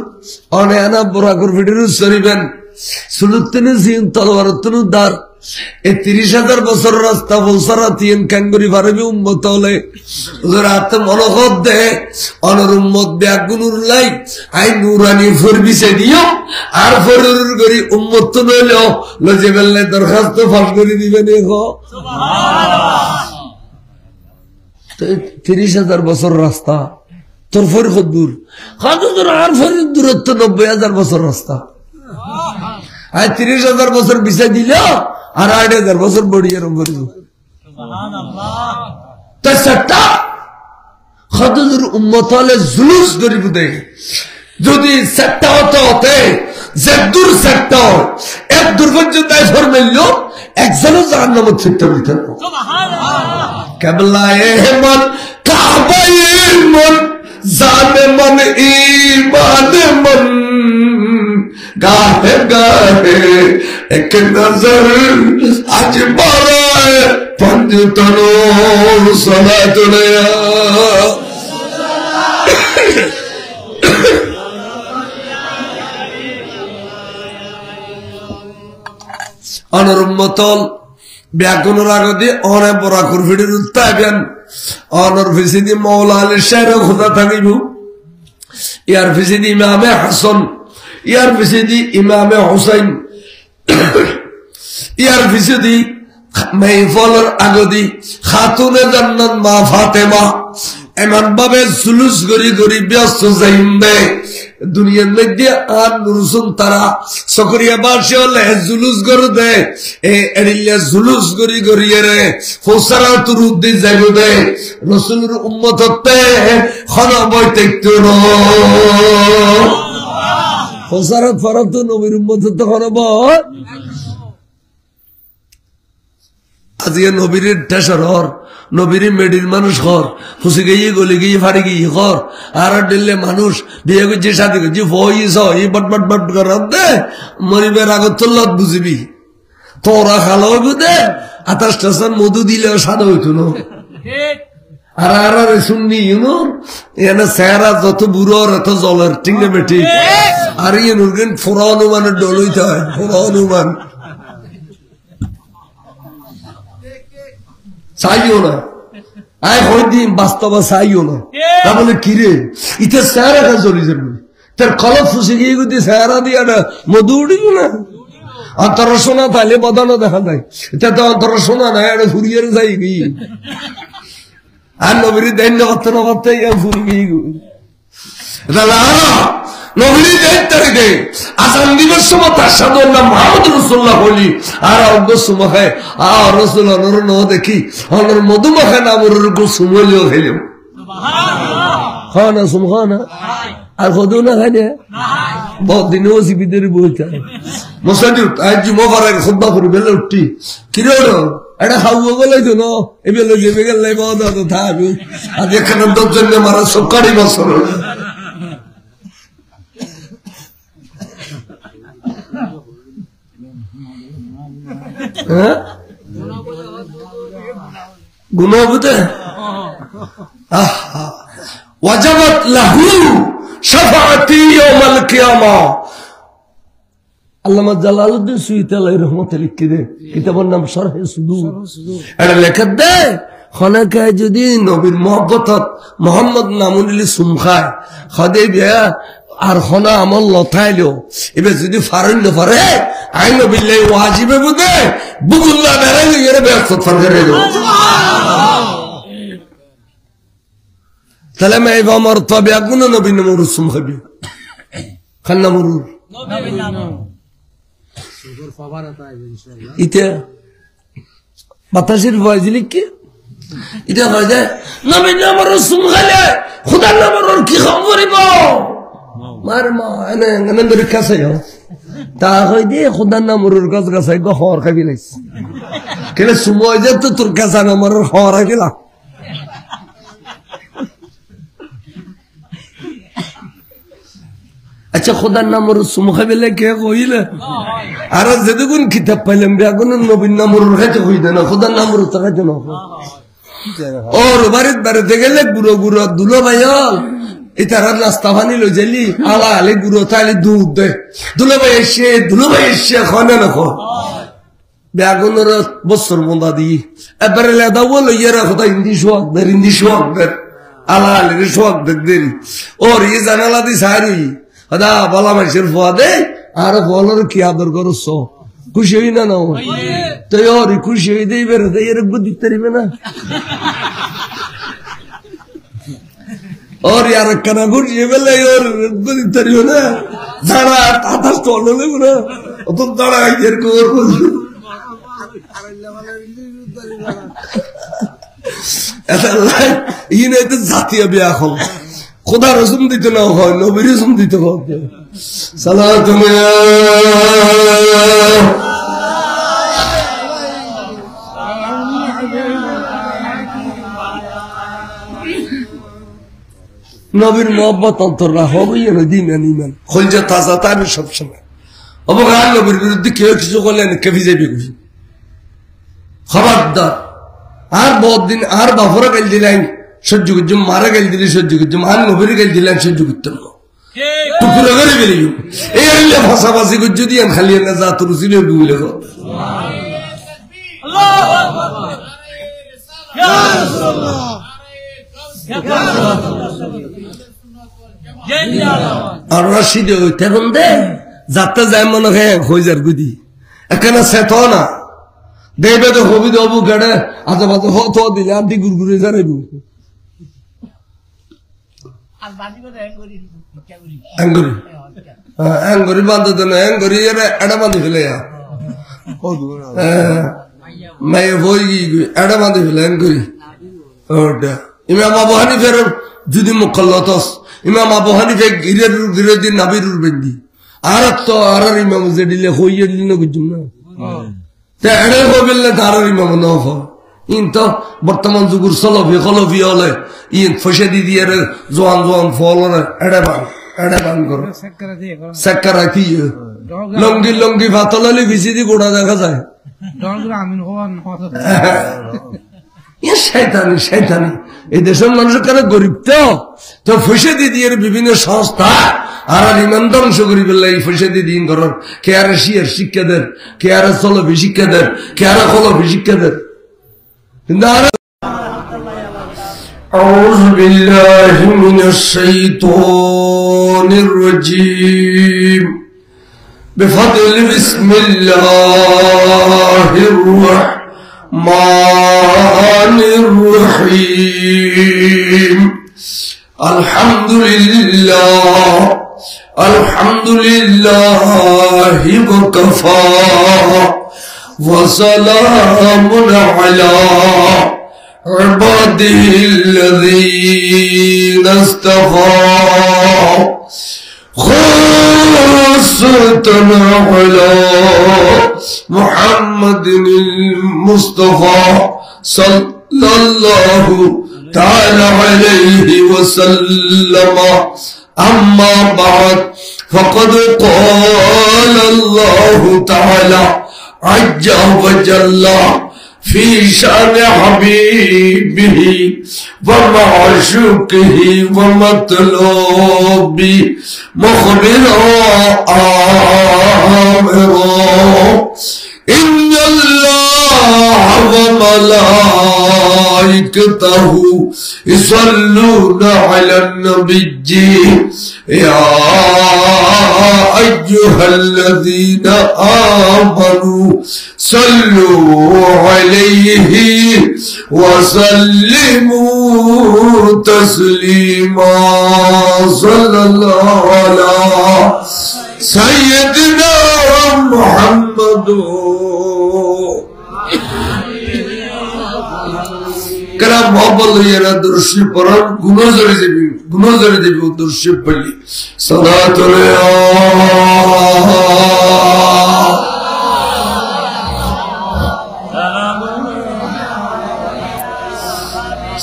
অনে আনা বরাকর ভিডিওর সরিবেন সুলুত্তনে জিন তলওয়ারতনু দার এই 30,000 বছর রাস্তা ফসারাত ইন কাঙ্গুরি পারবি উম্মত হলে হুজুর আত মনোহদ দে অনর উম্মত ব্যাগুনুর লাই আই নুরানি ফরবিসে দিও আর ফরুর গরি উম্মত তো নইলো লজেবেল্লে দরখাস্ত ফাঁস করে দিবেন গো সুবহানাল্লাহ 30,000 বছর রাস্তা তোর ফর দূর হাজুর আর ফরিদ দূরত্ব 90,000 বছর রাস্তা আর 30,000 বছর বিছাই দিল আর 8,000 বছর বড়ি এরম করে সুবহানাল্লাহ তা সত্তা হাজুর উম্মত হলে জুলুস গরিব দেয় যদি সত্তা হতে যে দূর সত্তা এক দুর্গঞ্জিত ফরমাইল একজনও জাহান্নামে ছিটতে হইতেন সুবহানাল্লাহ কেবলায়ে মন কাবায়ে মন জানে মন ঈমান মন গাহে গাহে এক নজর আজ বড়ায় পঞ্জতনো সালাতুলিয়া অনর উম্মতল ব্যাকুনের আগদি অনে বরাকুর ভিডির উত্তাবেন অনর ফিসিদি মৌলা আলী শাহর খোদা থাকিব ইয়ার ফিসিদি ইমামে হাসান ইয়ার ফিসিদি ইমামে হুসাইন ইয়ার ফিসিদি মেহফলের আগদি খাতুনে জান্নাত মা ফাতেমা এমন ভাবে জুলুস গরি গরি ব্যস্ত যাইবে দুনিয়ার মধ্যে আর নুরসুন তারা সকরিয়া বাসি হলে জুলুস গরু দে এড়িলে জুলুস গরি গরিয়ে রে ফসারা তুর উদ্দিন যাইব দে রসুলের উম্মত হতে খনা বইতে একটু ফসারা ফরা তো নবীর উম্মত হতে খনা বই আজকে নবীর টেসর হর নবীর মেডির মানুষ হর খুশি গিয়ে গলি গিয়ে ফাড়ি গিয়ে হর আর দিল্লে মানুষ বিয়ে করছে শাদি করছে ফইস এই বট বট বট করার দে মরিবের আগত তোল্লত বুঝবি তোরা খালো দে 28 মধু দিলেও সাদা হইতো না আর আর শুননি এনে চেহারা যত বুড়ো এত জলের ঠিক না বেটি আর ইয়ে নুরগেন ফোরা অনুমানের ডল হইতে হয় ফোরা অনুমান চাইও না আয় হইদিন বাস্তবা চাইও না তা বলে কিরে ইতে চেহারা কাজ চলে যাবে তার কলপ ফুসে গিয়ে গিয়ে চেহারা দিয়ে না মধু উঠিব না অন্তর সোনা তাইলে বদনা দেখা যায় এটা তো অন্তর সোনা না এটা ফুরিয়ে যাই গিয়ে আর নবীর দায়িত্ব করতে না করতে ফুরি গিয়ে নবীর দায়িত্ব রেখে আসাম দিবস সময় তার সাথে মোহাম্মদ রসুল্লাহ বলি আর অজ্ঞ সুমাখে আর রসুল অনর ন দেখি অনর মধুমাখে না মরুর সুমলিও খেলেও খানা সুম খানা আর কত না খাই না বহুত দিনে ওসি বিদের বলতে মোসাদিউত আজ জুমা ফারাক খুতবা করে বেলা উঠি কিরে ওটা এটা খাওয়া গলাই তো না এবেলে গেবে গেলে বহুত তো থাকবে আজ এখানে 10 জন মারা সরকারি বছর গুনাহ বুঝে ওয়াজাবাত লাহু শাফাআতি ইয়াউমাল কিয়ামা আল্লামা জালালউদ্দিন সুয়ুতী আলাইহির রহমতে লিখে দে কিতাবের নাম শরহে সুদূর এটা লেখা দে খনাকায় যদি নবীর মহব্বতত মোহাম্মদ নামুনিলি সুম খায় খদে বিয়া আর খনা আমল লথাইলো এবার যদি ফারুন পারে আইনো বিল্লাহি ওয়াজিবে বুদে বুগুল্লাহ বেরে গিয়ে ব্যস্ত ফরগরে দো তাহলে মে আমার তবে আগুন নবী নমর সুম খাবি খান্না মরুর নবী নাম সুগর ফাবারাত আইবে ইনশাআল্লাহ ইতে বাতাসের ভয় দিলি কি এটা হয় যে নবী নমর সুম খালে খোদার নমর কি খবর করিব মার মা এনে নন্দর কাছে যাও তা কই দে খোদার নামরুর গাছ গাছাই গো হর খাবি লাইছে কেন সময় যে তো তোর কাছে নামরুর হর খাইলা আচ্ছা খোদার নামরুর সুমু খাবিলে কে কইলে আর যেদুন কিতাব পাইলাম বেগুন নবীন নামরুর খাইতে কই দেনা খোদার নামরুর তা খাইতে না ওর বাড়িতে গেলে গুঁড়ো গুঁড়ো দুলো ভাইয়াল ইতারা নাস্তা পানি লই যালি আলা আলে গুঁড়ো তাইলে দুধ দে দুলো ভাই এসে খনে না খো বেগুনের বছর বন্ধা দি এবারে লেদা বলো ইয়েরা কথা হিন্দি শোক দের আলা আলে শোক দেরি ওর ইয়ে জানালা দি সারি আদা বলা মাসের ফোয়া দে আর বলার কি আদর করছ খুশি হই না তো ওর খুশি হই দেই বের দে এর বুদ্ধি তরিবে না और यार कना खुशी बेले और बुद्धि तरियो ना जाना ताता स्टोल ले ना तो दाड़ा यार को और ऐसा लाइक ये नहीं तो जाती है ब्याह हो खुदा रसूल दीते ना हो नबी रसूल दीते हो सलात में নবীর মোহাম্মত অন্তর রাখো দিন ইমান খলজা তাজা তার সবসময় অবগান নবীর বিরুদ্ধে কেউ কিছু করলে কেফি যাবি খবরদার আর বহুত দিন আর বাফরা গেল দিলেন সহ্য করছুম মারা গেল দিলে সহ্য করছুম আর নবীর গেল দিলেন সহ্য করতাম না টুকুরা করে বেরিয়ে এই আইলে ফাঁসাফাঁসি করছো দিয়ে খালি না যা তোর ছিল বিলে আর রাশিদে তখন দে যাতে যায় মনে হয় হইজার গুদি এখানে সেত না দেবে তো হবি দেবু গেড়ে আজ বাজে হত দিলে আর দি গুরগুরে যারাইব অ্যাঙ্গরি বান্ধব দেন অ্যাঙ্গরি এড়া বান্ধি ফেলে মেয়ে বই এড়া বান্ধি ফেলে অ্যাঙ্গরি ওটা ইমাম আবু হানিফের যদি মুখল্লতস ইমাম আবু হানিফে গিরে দিন নাবিরুর বেন্দি আর তো আর ইমাম যে দিলে হইয়ে দিল না বুঝুম না তে এড়ে হইলে তার ইমাম না হ ইন তো বর্তমান যুগের খলফি হলে ইন ফসে দি দিয়ে জোয়ান ফল এড়ে বান করো সেক্কারা কি লঙ্গি ভাতলালি ভিসি দি গোড়া দেখা যায় শয়তানি এই দেশের মানুষের কারণে গরিব তো ফসে দিয়ে বিভিন্ন সংস্থা আর ইমান ধ্বংস করি বললে এই ফসে দিন করার কে আর শিয়ার শিক্ষা দেন কে আর চলবি শিক্ষা দেন কে আর খলবি শিক্ষা দেন কিন্তু আর أعوذ بالله من الشيطان الرجيم بفضل بسم الله الرحمن الرحيم الحمد لله وكفى وسلام على عباده الذين اصطفى خاصة على محمد المصطفى صلى الله تعالى عليه وسلم أما بعد فقد قال الله تعالى عز وجل في شأن حبيبه ومعشوقه ومطلوبه مخبرا آمرا إن الله وملائكته يصلون على النبي يا أيها الذين آمنوا صلوا عليه وسلموا تسليما صلى الله على سيدنا محمد كلام محمد يرى درشي پران گناہ زری زبين गुनहगार देवी दुर्शे पल्ली सलातुल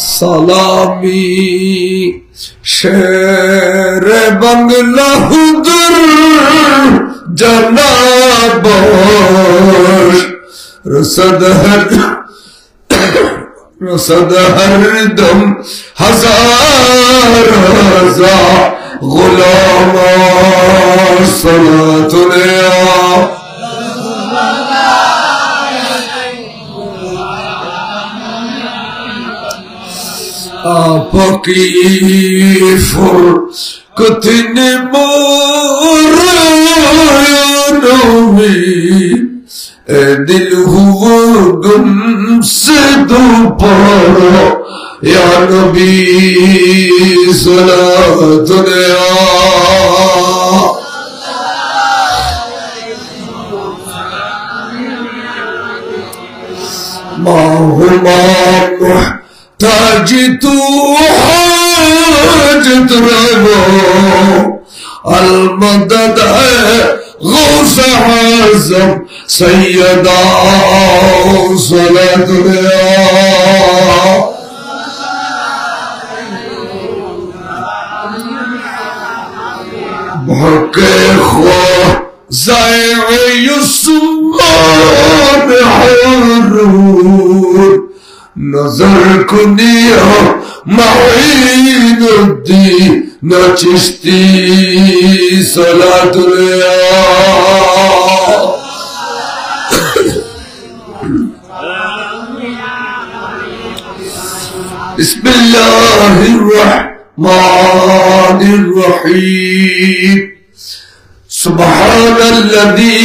सलामी शेर बंगला हुदर जनाबोश रसद हर दम हजार गुलाम सलातुल आपकी फुरकत मोरानों में दिल हुआ गुम से दोबारा या नबी सलातुल माहुमा ताजितु हाजत रवो अलमदद गौस आज़म सैयदा सलातुल भके खो ज़ाए युस्मान हुरूर नजर कुनिया माइनुद्दीन चिश्ती सलातुल बिस्मिल्लाहिर्रहमानिर्रहीम सुब्हानल्लज़ी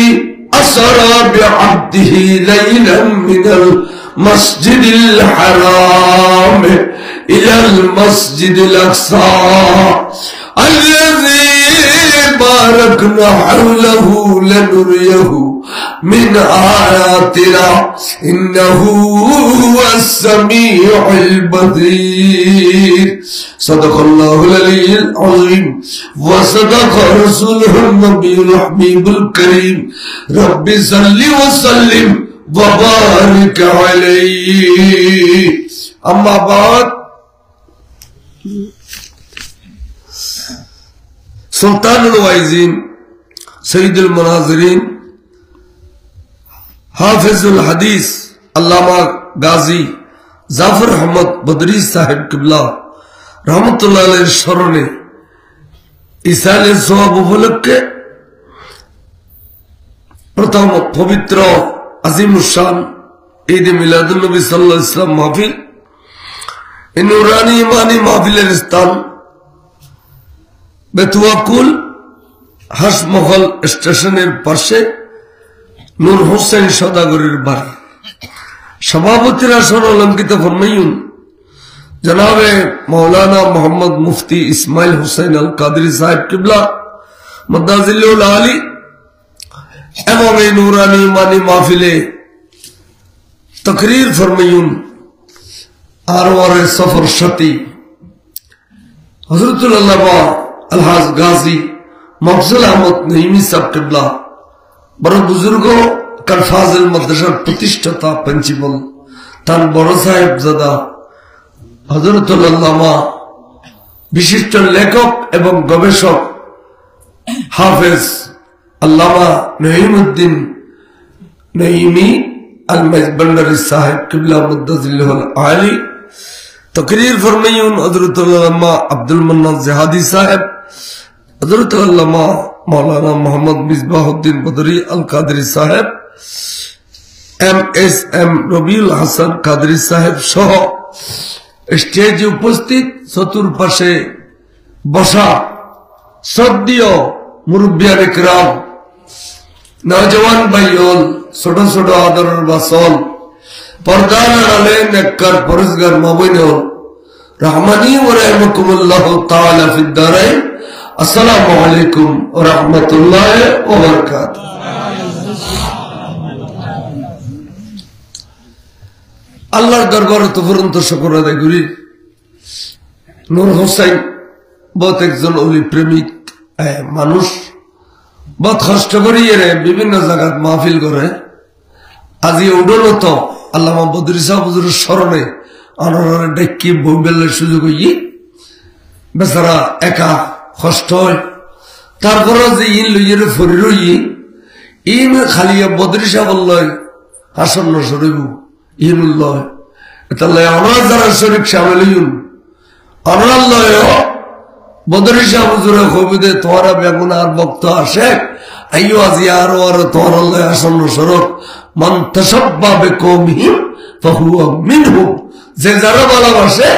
असरा बिअब्दिही लैलन मिनल मस्जिदिल हराम इलल मस्जिदिल अक़सा अल्लज़ी बारकना हौलहु लनुरियहु मिन आयातिना इन्नहु हुवस्समीउल बसीर सदक़ल्लाहुल अलीयुल अज़ीम व सदक़ रसूलुहुन नबियुल हबीबुल करीम रब्बि सल्लि व सल्लिम व बारिक अलैहि अम्मा बाद सुल्तानुल वाइज़ीन सय्यिदुल मुनाज़िरीन हाफिजुल हदीस अल्लामा गाजी जाफर अहमद बदरी साहिब किबला रहमतुल्लाह अलैहिर स्मरणे इसाले सोआब उपलक्षे प्रथम पवित्र अजीमुशान ईद मिलादुन नबी सल्लल्लाहु अलैहि वसल्लम महफिल नूरानी ईमानी महफिलेर स्थान बेतुआकुल हासमहल स्टेशनेर पाशे नूर हुसैन सौदागरेर बाड़ी सभापतिर आसन अलंकृत फरमाइयुन जनाबे मौलाना मोहम्मद मुफ्ती इस्माइल हुसैन अल कादरी साहिब किबला मद्दाजिल्लुल आली एवं नूरानी ईमानी महफिले तकरीर फरमाइयुन आरवार सफर शती हजरतुल अल्लामा अलहाज गाजी मफजल अहमद नईमी साहब किबला बड़ बुजुर्गों कलफाजिल मदरसा प्रतिष्ठाता प्रिंसिपल तान बड़ साहेब ज़ादा हजरतुल अल्लामा विशिष्ट लेखक एवं गवेषक हाफिज अल्लामा नईमुद्दीन नईमी अल मजबंडरी साहिब किबला मुद्दजिल्लुल आली तकरीर फरमाइयुन हजरतुल अल्लामा अब्दुल मन्नान ज़हादी साहिब हजरतुल अल्लामा मौलाना मोहम्मद मिसबाहुद्दीन बदरी अल कादरी साहेब एम रबिउल हसन कादरी साहेब सह स्टेजे उपस्थित चतुर्पाशे बसा श्रद्धेय मुरब्बियान इकराम नौजवान भाईओल छोट छोट आदरेर बासल पर्दार आड़ाले नेककार परेजगार माबैनोल रहमानी व रहमकुमुल्लाहु ताआला फिद दारैन अस्सलामु अलैकुम व रहमतुल्लाहि व बरकातुहू। আল্লাহর দরবারে তো ফুরন্ত শুকর আদায় করি। নূর হোসেন বহুত একজন অলি প্রেমিক মানুষ বহুত কষ্ট করিয়ে বিভিন্ন জায়গায় মাহফিল করে। আজি উঠল তো আল্লামা বদরী সাহেব হুজুরের স্মরণে অনার ডেকি বই বেলার সুযোগ হই বেচারা একা কষ্ট হয়। তারপরে যে ইন লইয়ে ফরি রই ইন খালি বদরী সাহেব লয় আসন্ন সরিব ইন লয় তাহলে অনার যারা শরীফ সামিল হইন অনার লয় বদরী সাহেব হুজুরে কবিতে তোমারা বেগুন আর বক্ত আসে আইও আজি আরো আরো তোমার আল্লাহ আসন্ন স্বরূপ মান তাসাব্বা বিকওমিহিম ফাহুয়া মিনহুম, যে যারা ভালোবাসে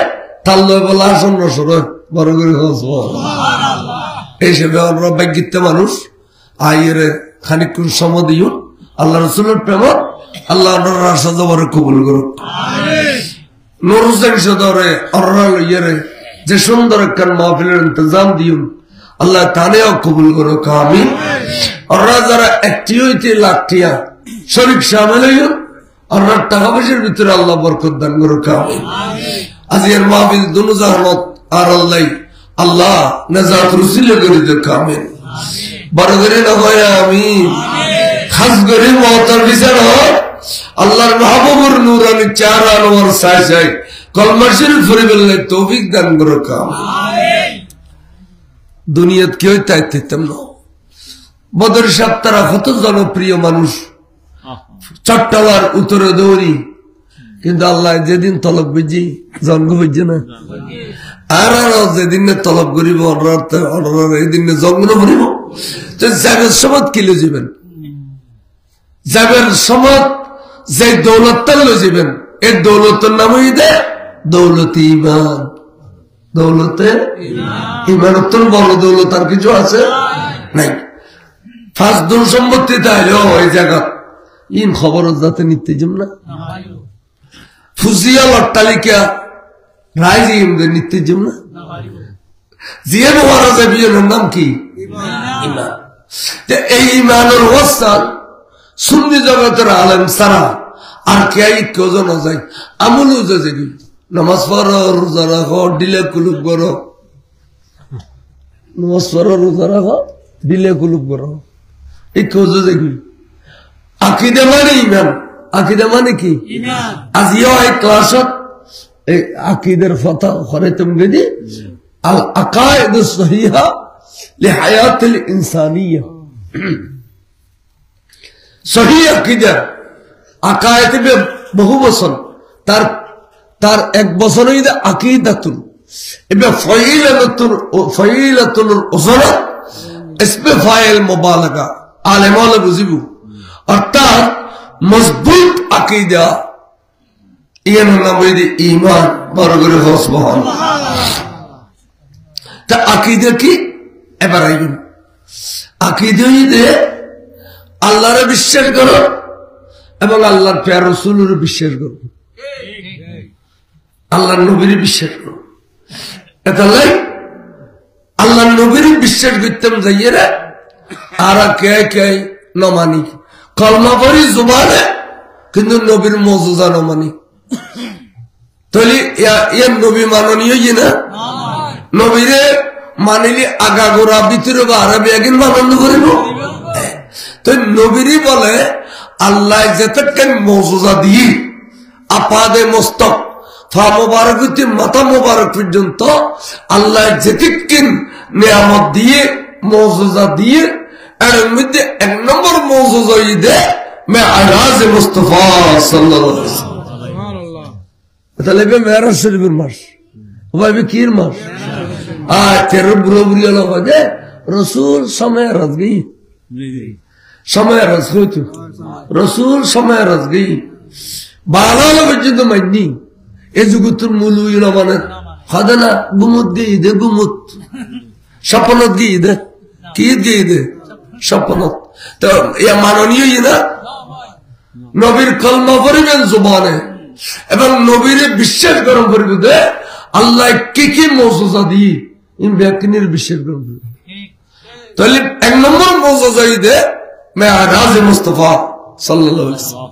তার লয় বলা আসন্ন স্বরূপ বড় করে সুবহানাল্লাহ। এই হিসেবে আমরা ভাগ্যিত মানুষ আইরে খানিকক্ষণ সময় দিও আল্লাহ রাসূলের প্রেম আল্লাহ ওনার রাশাদ বড় কবুল করুক। আমিন। নূর হোসেন সদরে অররা লইরে যে সুন্দর একটা মাহফিলের ইন্তজাম দিও আল্লাহ তানেও কবুল করুক। আমিন। ওরা যারা একটি হইতে লাখটিয়া শরীক শামিল হইও ওনার টাকা পয়সার ভিতরে আল্লাহ বরকত দান করুক। আমিন। আজকের মাহফিল দুনু জাহানত আর আল্লাহ আল্লাহ নাজাত রসিলা করে দেখ। আমিন। বড় করে না হয় আমিন। খাস করে মহতার বিচার আল্লাহর মাহবুবুর নূরানি চার আনোয়ার সায় কলমা শরীফ পড়ে বললে তৌফিক দান করুক। আমিন। দুনিয়াত কেউ তাইতাম না। বদর সাহেব তারা কত জনপ্রিয় মানুষ, চট্টলার উত্তরে দৌড়ি, কিন্তু আল্লাহ যেদিন তলব বুঝি জন্ম বুঝছে না আর যেদিন তলব করিব এই দিন জন্ম করিব। যাবের সময় কিলো যাবেন, যাবের সময় যে দৌলত লো যাবেন এই দৌলতের নাম দে দৌলতে ইমান। দৌলতে ইমান উত্তর বড় দৌলত আর কিছু আছে নাই। ফার্স্ট দূর সম্পত্তি তাইলে ওই জায়গা ইন খবর যাতে নিতে যাম না ফুজিয়া অট্টালিকা রাইজ ইমদের নিতে যাম না জিয়ে মারা যাবি নাম কি ইমান। এই ইমানের অবস্থান সুন্নি জগতের আলেম সারা আর কে কেউ জানা যায় আমলও যাবি নামাজ পড়ো রোজা রাখো দিলে কুলুপ করো, নামাজ পড়ো রোজা রাখো দিলে কুলুপ করো, এই কেউ দেখবি আকিদা মানে ইমান। আকিদা মানে কি আজিও এই ক্লাসত এই আকিদের ফতা করে তুমি দি আল আকায়েদ সহিহা লিহায়াতিল ইনসানিয়া। সহি আকিদা আকায়েদ বহু বছর তার এক বছর হইতে আকিদাতুল এবার ফাইলাতুল উসরা ইসমে ফাইল মুবালাগা আলেমালে বুঝিব অর্থাৎ মজবুত আকিদা ইয়ার নাম হইতে ঈমান। বড় করে সুবহানাল্লাহ। তা আকিদা কি এবার আইবেন আকিদা হইতে আল্লাহরে বিশ্বাস করো এবং আল্লাহর প্যার রাসূলের বিশ্বাস করো, আল্লাহর নবীর বিশ্বাস করো। এটা লাই আল্লাহর নবীর বিশ্বাস করতাম যাইয়েরা আর কে কে নমানি কলমা পড়ি জুবানে কিন্তু নবীর মওজুজা নমানি তাহলে ইয়ার নবী মাননীয় না নবীরে মানিলে আগা গোড়া ভিতরে বা আরবি একদিন মানন্দ করিব। তো নবীরই বলে আল্লাহ যেতক্ষণ মওজুজা দিয়ে আপাদে মস্তক ফা মোবারক হইতে মাথা মোবারক পর্যন্ত আল্লাহ যেতক্ষণ নিয়ামত দিয়ে মওজুজা দিয়ে এর মধ্যে এক নম্বর মওজুজা ঈদে মেরাজ মুস্তাফা সাল্লাল্লাহু আলাইহি ওয়াসাল্লাম। তাহলে মেরাজ শরীফের মাস ভাই কির মাস আর তেরো বুড়ো বুড়িয়া লোক যে রসুল সময় রাজ গই সময় রাজ হইতো রসুল সময় রাজ গই বালা পর্যন্ত মাইনি এই জগতের মূল হইল মানে খাদে না গুমত গিয়ে দে গুমত স্বপ্নত গিয়ে দে কি গিয়ে দে স্বপ্নত। তো ইয়া মাননীয় না নবীর কলমা পড়িবেন জবানে এবং নবীর বিশ্বাস গরম করবে দে আল্লাহ কি কি মওজুজা দিয়ে ইন ব্যক্তির বিশ্বাস গরম করবে। তাহলে এক নম্বর মওজুজা দে মেরাজ মুস্তাফা সাল্লাল্লাহু আলাইহি ওয়াসাল্লাম।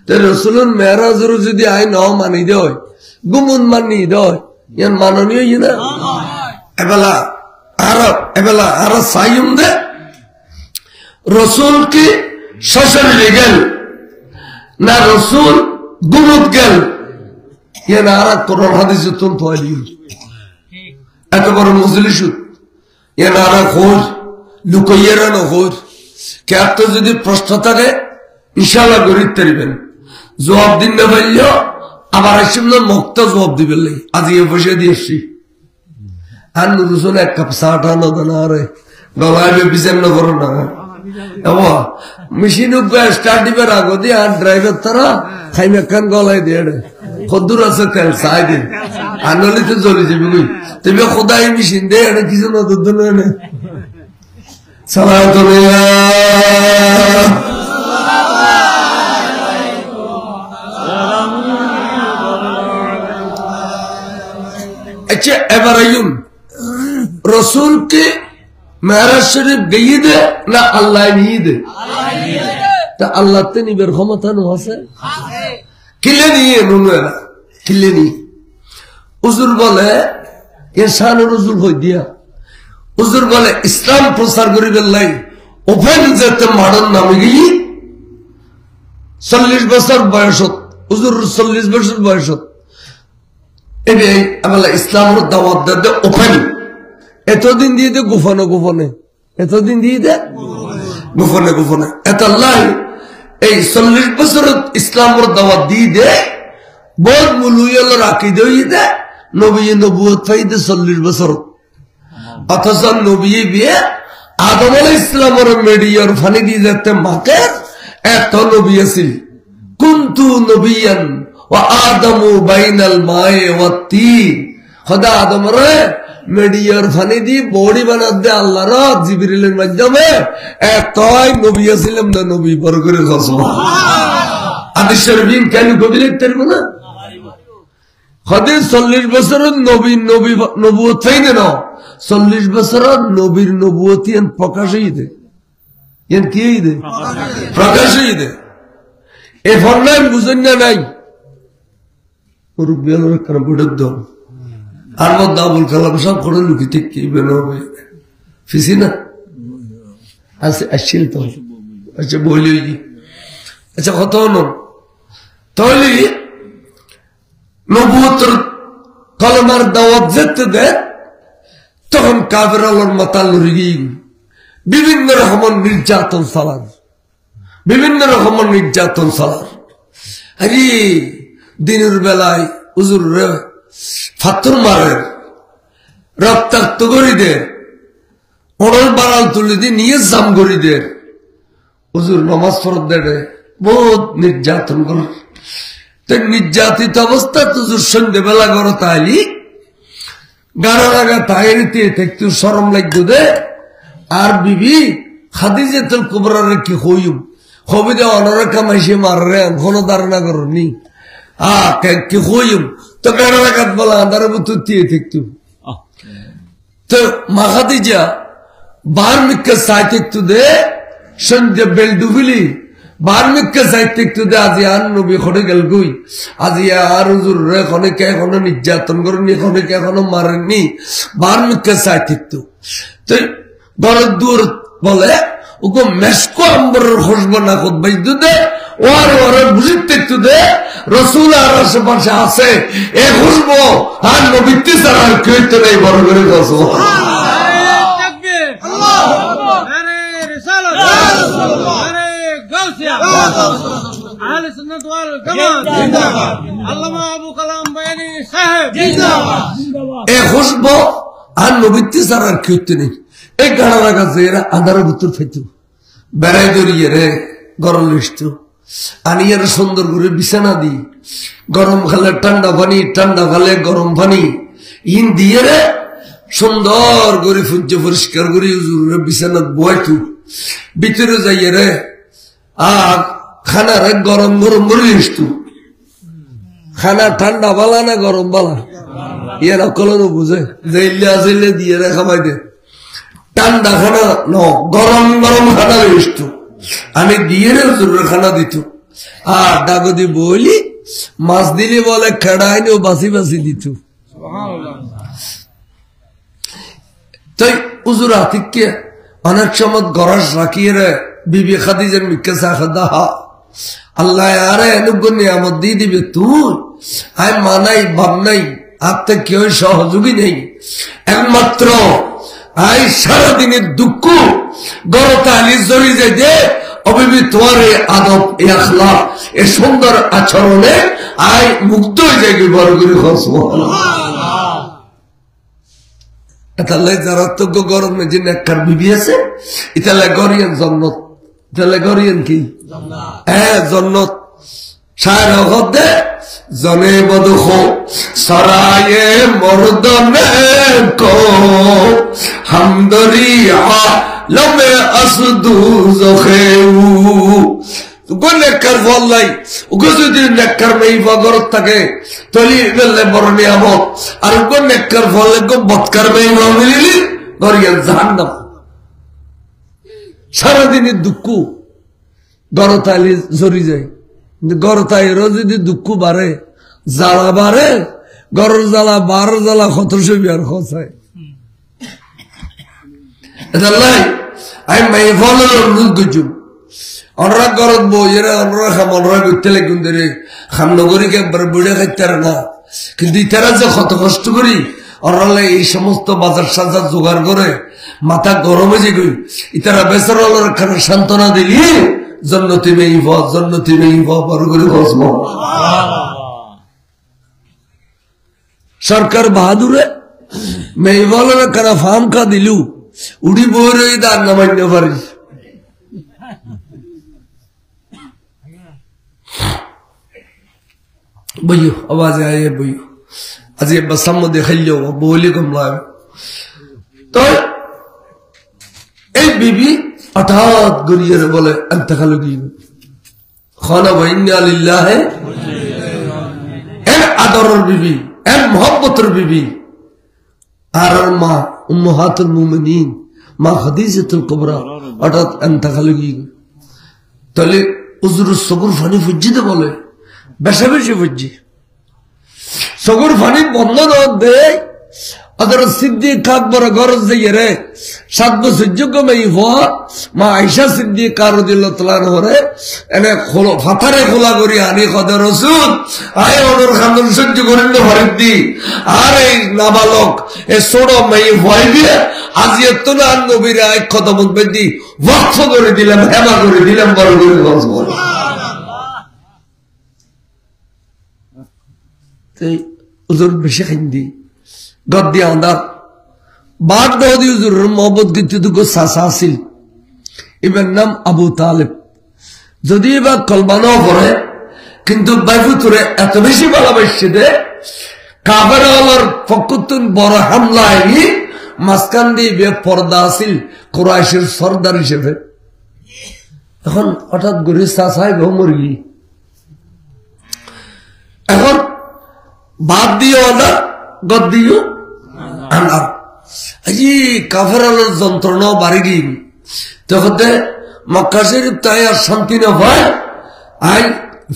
তে রাসূলুর মেরাজের যদি আই নাও মানি দেয় গুমন মানি দেয় ইয়ান মাননীয় না এবেলা আর সাইম দে রসুল কি সশরীরে গেল না রসুল গুমত গেল ইয়ে না আর কোরআন হাদিসে তুন তোয়ালি এত বড় মজলিস ইয়ে না আর খোঁজ লুকাইয়েরা না খোঁজ কে তো যদি প্রশ্ন থাকে ইনশাআল্লাহ গরিব তারিবেন জবাব দিন না পাইল আবার আসিম না মুক্ত জবাব দিবেন আজ এ পয়সা দিয়েছি আর নুরুসন এক কাপ চা টানো না আরে গলায় বিচার না করো না মেশিন স্টার্ট দিবার আগে দিয়ে আর ড্রাইভার তারা খাইমে খান গলায় দিয়ে কদ্দুর আছে তেল চাই দিন আর নলি তো জ্বলে যাবে বুঝি তুমি খোদাই মেশিন দে এটা কিছু না দুধ না সালাত আচ্ছা এবার আইন রসুলকে মেহরাজ শরীফ গিয়ে দে না আল্লাহ নিয়ে দে তা আল্লাহ তে নিবের ক্ষমতা নো আছে কিলে নিয়ে নুনেরা কিলে নিয়ে হুজুর বলে ইনসানের হুজুর হই দিয়া হুজুর বলে ইসলাম প্রচার করিবেন লাই ওপেন যেতে মারণ নামে গিয়ে 40 বছর বয়সত হুজুর 40 বছর বয়সত এবে আমলা ইসলামের দাওয়াত দে ওপেন এতদিন দিয়ে দে গোপনে গোপনে এতদিন দিয়ে দে গোপনে গোপনে এত আল্লাহ এই 40 বছর ইসলামের দাওয়াত দিয়ে দে বহুত মুলুইল রাখি দিয়ে দে নবী নবুয়ত পাইতে 40 বছর অথচ নবী বিয়ে আদম আলাইহিস সালামের মেডিয়ার ফানি দিয়ে যেতে মাকে এত নবী আছিল কুনতু নবিয়ান ওয়া আদামু বাইনাল মায়ে ওয়াত তিন খোদা আদম রে মেডিয়ার ফানি দি বডি বানাত দে আল্লাহর জিবরিলের মাধ্যমে এতই নবী ছিলাম না নবী পর করে কসম হাদিস শরীফ কেন কবিলে তেরব না হাদিস 40 বছর নবী নবুয়ত পাইনে না 40 বছর নবীর নবুয়তি প্রকাশ হইতে এন কি হইতে প্রকাশ হইতে এ ফরমান বুঝেন না নাই রুবিয়াল কারণ বুড়ক দাও আর মধ্যে আবুল কালাম সব করে লুকি ঠিক কি বেরোবে ফিসি না আসছিল তো আচ্ছা বলি আচ্ছা কত তাহলে নবুয়তের কলমার দাওয়াত যেতে দেয় তখন কাফের আলোর মাথা লড়ে গিয়ে বিভিন্ন রকমের নির্যাতন চালান বিভিন্ন রকমের নির্যাতন চালান আরে দিনের বেলায় হুজুর ফাত্তর মারের রক্তাক্ত গরিদের ওনার বাড়াল তুলে দিয়ে নিয়ে জাম গরিদের হুজুর নামাজ ফরত দেড়ে বহুত নির্যাতন কর নির্যাতিত অবস্থা হুজুর সন্ধ্যেবেলা করো তাইলি গাড়া লাগা তাইরিতে একটু সরম লাগতো দে আর বিবি খাদিজাতুল কুবরা কি হইম হবি দে অনরা কামাইছে মাররে কোনো ধারণা করো নি কি হইম তো গাড়া লাগাত বলা আন্দারে বুতুতিয়ে থাকতো তো মা খাদিজা বার্মিককে সাইতে একটু দে সন্ধ্যে বেল ডুবিলি বার্মিককে সাইতে একটু দে আজি আর নবী খড়ে গেল গই আজি আর হুজুর রে খনেকে এখনো নির্যাতন করেনি খনেকে এখনো মারেননি বার্মিককে সাইতে একটু তো গরদ দূর বলে ওকে মেসকো আম্বরের খুশবো না খুদ বাইদু দে ওর ওরে বুঝিতে একটু দে রসুল আর আশেপাশে আছে এ খুশবো আর নবীতে ছাড়া কেউ তো নেই বড় করে গছ এ খুশবো আর নবীতে ছাড়া কেউ তো নেই এই গাড়া গাছে এরা আন্ধারের ভিতর ফেলতো বেড়াই দড়িয়ে রে গরম লিখত আনিয়ার সুন্দর করে বিছানা দি গরম খালে ঠান্ডা খালে গরম পানি ইন দিয়ে রে সুন্দর করে ফুজ্জ পরিষ্কার করে বিছানা বইতু ভিতরে যাইয়ে রে আর খানা রে গরম গরম করে লিখত খানা ঠান্ডা বালা না গরম বালা ইয়ারা কলনো বুঝে জেলে দিয়ে রে খামাই দে ঠান্ডা খানা ন গরম গরম খানা লিখত আমি দিয়ে রে খানা দিত আর ডাগদি বলি মাছ দিলে বলে খেড়াইনি ও বাসি বাসি দিত তাই উজুর আতিককে অনেক সময় গরস রাখিয়ে রে বিবি খাদিজার মিক্কে সাখা আল্লাহ আরে অনুগ্রহ নিয়ামত দিয়ে দিবে তুই আয় মানাই ভাব নাই আপনি কেউ সহযোগী নেই একমাত্র আই সারাদিনের দুঃখ গরতালি জড়ি যায় যে অবিবি তোমার এই আদব এই আখলাক এই সুন্দর আচরণে আই মুগ্ধ হয়ে যায় বড় করে যারা তোগ্য গরমে যে নেককার বিবি আছে ইতালে গরিয়ান জন্নত ইতালে গরিয়ান কি হ্যাঁ জন্নত শায়ের হদে জনে বদুখ সরায়ে মর্দনে কো হামদরিয়া লমে আসদু জখেউ গো নেককার বললাই ওগো যদি নেককার মেই বগরত থাকে তলি গেলে বড় নিয়ামত আর গো নেককার বললে গো বদকার মেই মিলিলি গরিয়ান জাহান্নাম সারাদিনের দুঃখ গরতালি জড়ি যায় গরতাইরও যদি দুঃখ বাড়ে জ্বালা বাড়ে গরর জ্বালা বার জ্বালা সতেরোশো বিয়ার খসায় আমি মাই ফলের অনুরোধ করছি অনরা গরত বইয়েরা অনরা খাম অনরা করতে লাগুন ধরে খাম নগরীকে একবার বুড়ে খাইতে না কিন্তু ইতারা যে কত কষ্ট করি অনরালে এই সমস্ত বাজার সাজার জোগাড় করে মাথা গরমে যে গই ইতারা বেচার খানে সান্ত্বনা দিলি জন্নতি মেইব বড় করে বসব সরকার বাহাদুরে মেইবলের খানা ফার্ম কা দিলু উড়ি বই দান না মান্য পারি বইও আওয়াজে আয়ে বইও আজ বসাম দেখাইল বলি কমলা তো এই বিবি হঠাৎ গড়িয়ে বলে আন্তাকাল খানা বইন্যা লিল্লাহ এর আদরের বিবি এর মোহাম্মতের বিবি আর মা উম্মাহাতুল মুমিনিন মা খাদিজাতুল কুবরা হঠাৎ আন্তাকাল তাহলে হুজুর সবুর ফানি ফুজিতে বলে বেশা বেশি ফুজি সবুর ফানি বন্ধ না দেয় अगर सिद्दीक अकबर गरज दिए रे 7 বছর যোগ্য মেই হওয়া মা আয়েশা সিদ্দীক রাদিয়াল্লাহু তাআলা হরে এনে খোলো ফাতারে খোলা করি আনি কদে রাসূল আয় ওর খান্দন সহ্য করেন না ফরিদি আর এই নাবালক এ ছোট মেই ভয় দিয়ে আজিয়ে তো না নবীর এক কথা বলবে দি ওয়াকফ করে দিলাম হেবা করে দিলাম বড় করে সুবহানাল্লাহ তাই হুজুর বেশি খাইন্দি গদ্দি আন্দার বাদ দাউদি হুজুরের মোহাম্মদ গিতুগো সাসাসিল ইবের নাম আবু তালেব যদি বা কলমানো পড়ে কিন্তু বাইফুতুরে এত বেশি ভালোবাসছে দে কাফেরওয়ালার ফকুতুন বড় হামলা আইনি মাসকান দিয়ে পর্দা আসিল কুরাইশের সর্দার হিসেবে এখন হঠাৎ করে সাসাই ভমরগি এখন বাদ দিও না গদ্দিও আনার আজি কাফেরালের যন্ত্রণা বাড়ি গিয়ে তখন মক্কা শরীফ তাই আর শান্তি না হয় আই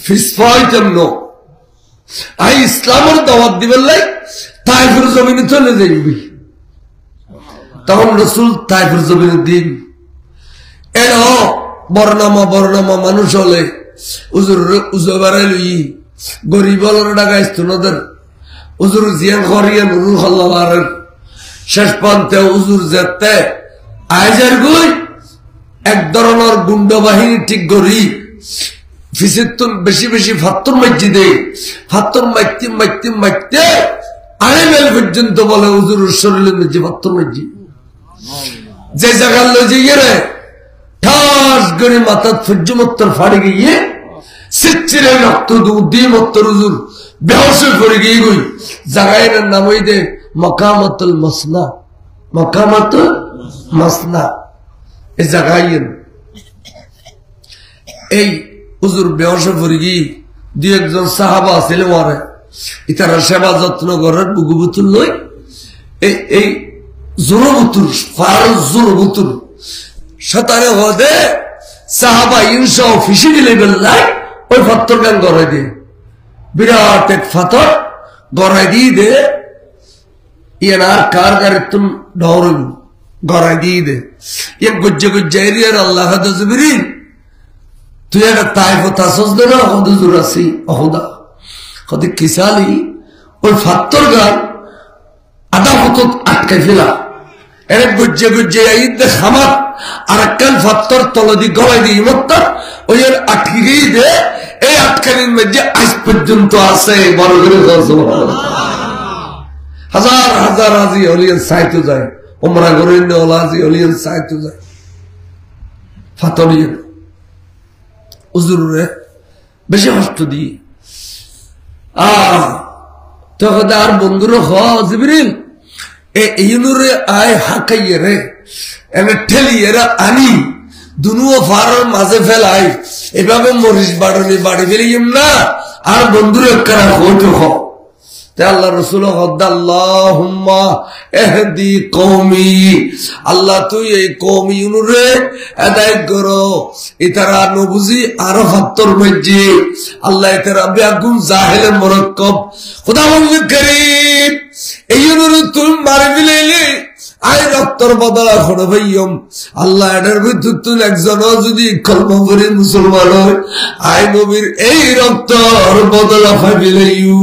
ফিসফাইতাম ন আই ইসলামের দাওয়াত দিবেন লাই তাইফের জমিনে চলে যাইবি তখন রসুল তাইফের জমিনে দিন এর বর্ণামা মানুষ হলে উজুর বাড়াই লই গরিব ডাকাইছ তোদের উজুর জিয়ান করিয়ান উজুর হল্লার শেষ প্রান্তে উজুর যেতে আইজার গই এক ধরনের গুন্ড বাহিনী ঠিক করি ফিসেতুন বেশি বেশি ফাত্তর মাইজি দে ফাত্তর মাইতে আড়াই মাইল পর্যন্ত বলে উজুর শরীরের মধ্যে ফাত্তর মাইজি যে জায়গার লই যাইয়ে রে ঠাস করে মাথা সূর্যমত্তর ফাড়ে গিয়ে সিচ্ছিরে রক্ত দিয়ে মত্তর উজুর বেহস করে গিয়ে গই জায়গায় নাম হই দে মকামাতুল মাসনা এই জায়গায় এই হুজুর বেহস করে গিয়ে দুই একজন সাহাবা আছিল ওরে ইতারা সেবা যত্ন করার বুকুবুতুল লই এই জোরবুতুর ফারুজ জোরবুতুর সাতারে হদে সাহাবা ইনশা অফিসে গেলে বেল্লাই ওই ফাত্তর গান গড়াই দিয়ে বিরাট এক ফাতর গড়াই দিয়ে দে ইয়ার কার গাড়ি তুমি ডর গড়াই দিয়ে দে এক গজ্জে গজ্জে এরিয়ার আল্লাহ জিবরিল তুই একটা তাই কথা সজদে না হুজুর আছি অহুদা কদি কিসালি ওই ফাত্তর গান আধা হতো আটকাই ফেলা এর গজ্জে গজ্জে ঈদ খামার আর একখান ফাত্তর তলদি গলায় দিয়ে মত্তা ওই এর আটকে গিয়ে দে এই আটকানির মধ্যে আজ পর্যন্ত আছে বড় করে হাজার হাজার আজি অলিয়ান সাইতো যায় ওমরা করে ওলাজি অলিয়ান সাইতো যায় ফাতরিয়ান উজুরে বেশি কষ্ট দিয়ে তখন আর বন্ধুরা জিবরিল ইউনুরে আয় হাকাইয়ে রে এনে ঠেলিয়ে আনি দুনুও ফারের মাঝে ফেলাই এভাবে মরিচ বাড়ি বাড়ি ফেলিম না আর বন্ধুরে কারা হইতো হ আল্লাহ রসুল আল্লাহুম্মা ইহদি কওমি আল্লাহ তুই এই কওম ইউনুরে হেদায়েত করো ইতারা নবুজি আরো ফাত্তর মধ্যে আল্লাহ ইতারা বেগুন জাহেলে মুরাক্কাব খোদাবন্দ করিম এই ইউনুরে তুই মারি ফেলাইলে আয় রক্তর বদলা খড় ভাইয়ম আল্লাহ এটার ভিতর তুই একজন যদি কলমা পড়ে মুসলমান হয় আয় নবীর এই রক্তর বদলা ফাইলাইউ